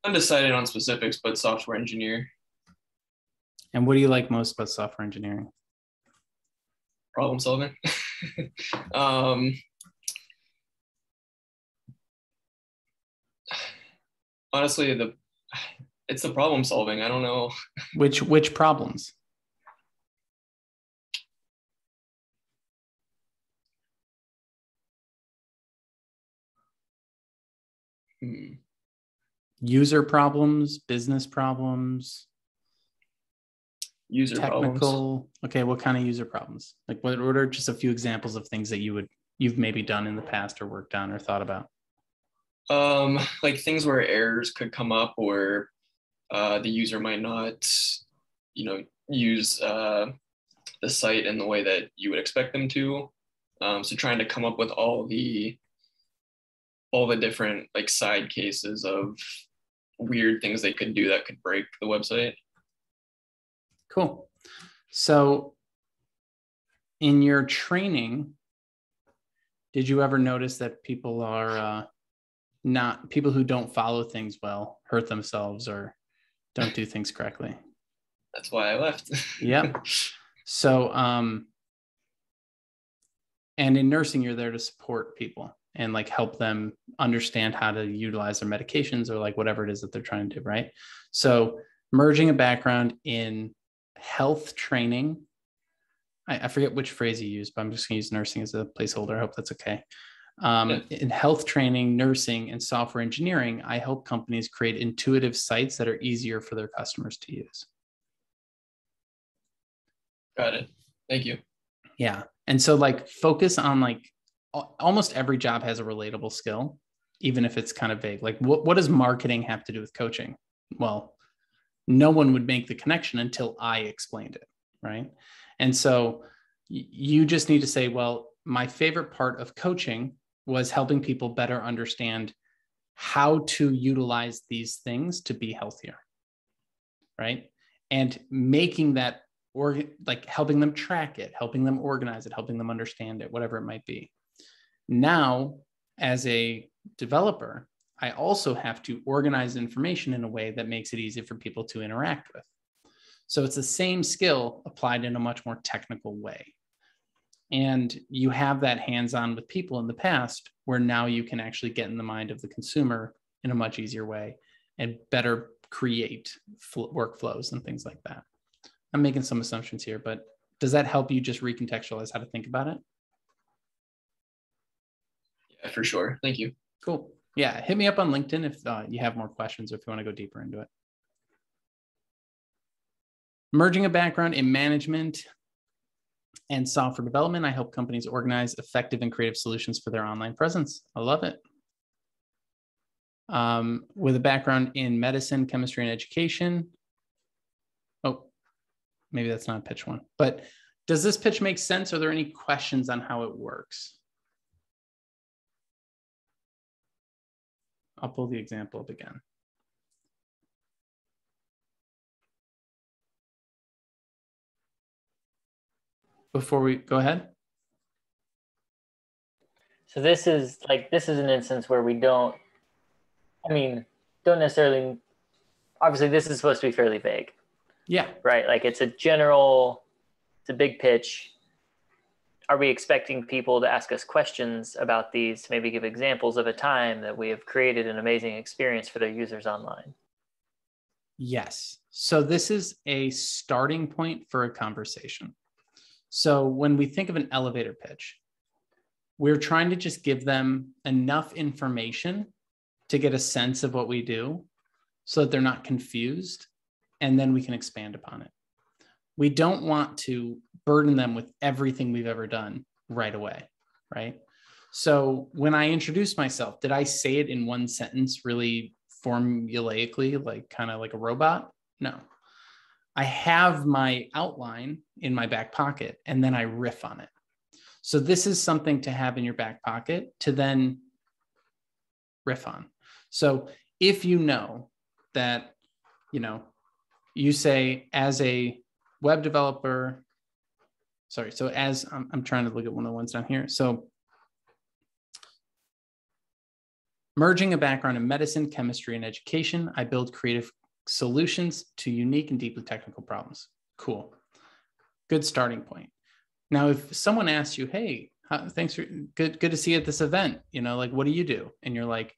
Undecided on specifics, but software engineer. And what do you like most about software engineering? Problem solving. Honestly, it's the problem solving. I don't know. Which problems? User problems, business problems, user technical problems. Okay, what kind of user problems? Like what are just a few examples of things that you've maybe done in the past or worked on or thought about? Like things where errors could come up or the user might not, use the site in the way that you would expect them to. So trying to come up with all the different like side cases of weird things they could do that could break the website. Cool. So in your training, did you ever notice that people are not people who don't follow things well, hurt themselves or don't do things correctly? That's why I left. Yep. So, and in nursing, you're there to support people and like help them understand how to utilize their medications or like whatever it is that they're trying to do, right? So merging a background in health training, I forget which phrase you used, but I'm just going to use nursing as a placeholder. I hope that's okay. In health training, nursing, and software engineering, I help companies create intuitive sites that are easier for their customers to use. Got it. Thank you. Yeah. And so like focus on like almost every job has a relatable skill, even if it's kind of vague. Like what does marketing have to do with coaching? Well, no one would make the connection until I explained it, right? And so you just need to say, well, my favorite part of coaching was helping people better understand how to utilize these things to be healthier, right? And making that, or like helping them track it, helping them organize it, helping them understand it, whatever it might be. Now, as a developer, I also have to organize information in a way that makes it easy for people to interact with. So it's the same skill applied in a much more technical way. And you have that hands-on with people in the past where now you can actually get in the mind of the consumer in a much easier way and better create workflows and things like that. I'm making some assumptions here, but does that help you just recontextualize how to think about it? Yeah, for sure. Thank you. Cool. Yeah, hit me up on LinkedIn if you have more questions or if you want to go deeper into it. Merging a background in management and software development, I help companies organize effective and creative solutions for their online presence. I love it. With a background in medicine, chemistry, and education. Oh, maybe that's not a pitch one, but does this pitch make sense? Are there any questions on how it works? I'll pull the example up again. Before we go ahead. So this is an instance where we don't necessarily, obviously this is supposed to be fairly vague. Yeah. Right. Like it's a big pitch. Are we expecting people to ask us questions about these, maybe give examples of a time that we have created an amazing experience for their users online? Yes. So this is a starting point for a conversation. So when we think of an elevator pitch, we're trying to just give them enough information to get a sense of what we do so that they're not confused, and then we can expand upon it. We don't want to burden them with everything we've ever done right away, right? So when I introduced myself, did I say it in one sentence really formulaically, like kind of like a robot? No. I have my outline in my back pocket and then I riff on it. So this is something to have in your back pocket to then riff on. So if you know that, you say as a web developer, so as I'm trying to look at one of the ones down here. So merging a background in medicine, chemistry, and education, I build creative solutions to unique and deeply technical problems. Cool. Good starting point. Now, if someone asks you, hey, thanks for good to see you at this event, like, what do you do? And you're like,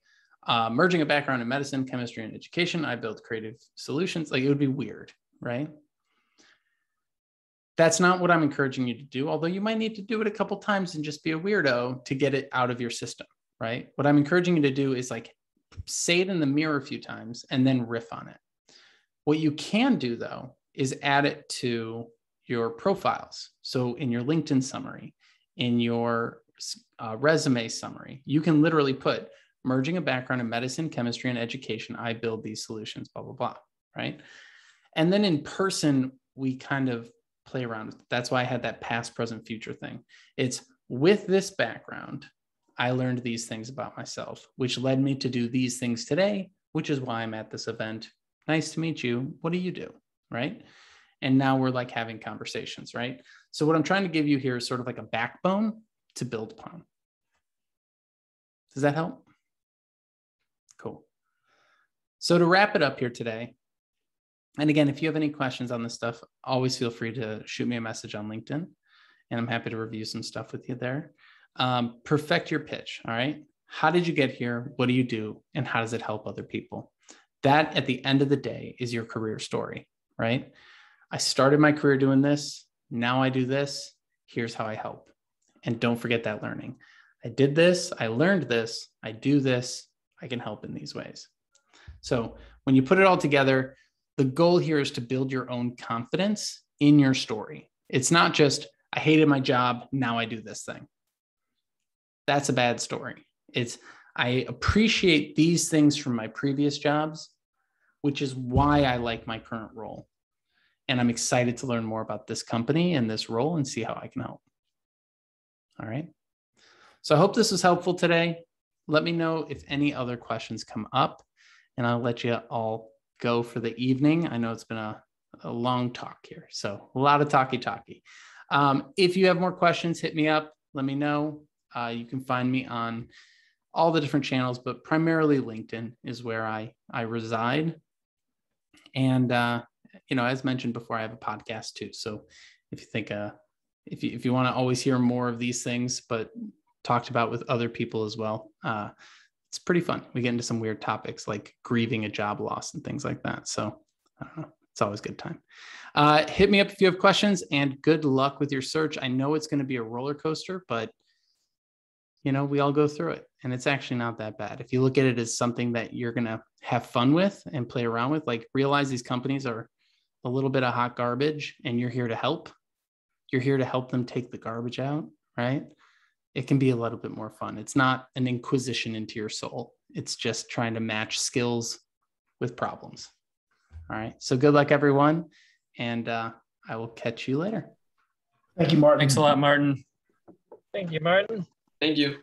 merging a background in medicine, chemistry, and education, I build creative solutions. Like, it would be weird, right? That's not what I'm encouraging you to do, although you might need to do it a couple times and just be a weirdo to get it out of your system, right? What I'm encouraging you to do is like say it in the mirror a few times and then riff on it. What you can do though is add it to your profiles. So in your LinkedIn summary, in your resume summary, you can literally put merging a background in medicine, chemistry, and education, I build these solutions, blah, blah, blah, right? And then in person, we kind of play around with it. That's why I had that past, present, future thing. It's with this background, I learned these things about myself, which led me to do these things today, which is why I'm at this event. Nice to meet you. What do you do? Right. And now we're like having conversations, right? So what I'm trying to give you here is sort of like a backbone to build upon. Does that help? Cool. So to wrap it up here today, and again, if you have any questions on this stuff, always feel free to shoot me a message on LinkedIn, and I'm happy to review some stuff with you there. Perfect your pitch, all right? How did you get here? What do you do? And how does it help other people? That, at the end of the day, is your career story, right? I started my career doing this. Now I do this. Here's how I help. And don't forget that learning. I did this. I learned this. I do this. I can help in these ways. So when you put it all together, the goal here is to build your own confidence in your story. It's not just, I hated my job, now I do this thing. That's a bad story. It's, I appreciate these things from my previous jobs, which is why I like my current role. And I'm excited to learn more about this company and this role and see how I can help. All right. So I hope this was helpful today. Let me know if any other questions come up, and I'll let you all go for the evening. I know it's been a long talk here, so a lot of talky. If you have more questions, hit me up. Let me know. You can find me on all the different channels, but primarily LinkedIn is where I reside. And as mentioned before, I have a podcast too. So if you think if you want to always hear more of these things, but talked about with other people as well, it's pretty fun. We get into some weird topics like grieving a job loss and things like that. So I don't know. It's always a good time. Hit me up if you have questions, and good luck with your search. I know it's going to be a roller coaster, but we all go through it, and it's actually not that bad. If you look at it as something that you're going to have fun with and play around with, like realize these companies are a little bit of hot garbage and you're here to help. You're here to help them take the garbage out, right? It can be a little bit more fun. It's not an inquisition into your soul. It's just trying to match skills with problems. All right. So good luck, everyone. And I will catch you later. Thank you, Martin. Thanks a lot, Martin. Thank you, Martin. Thank you.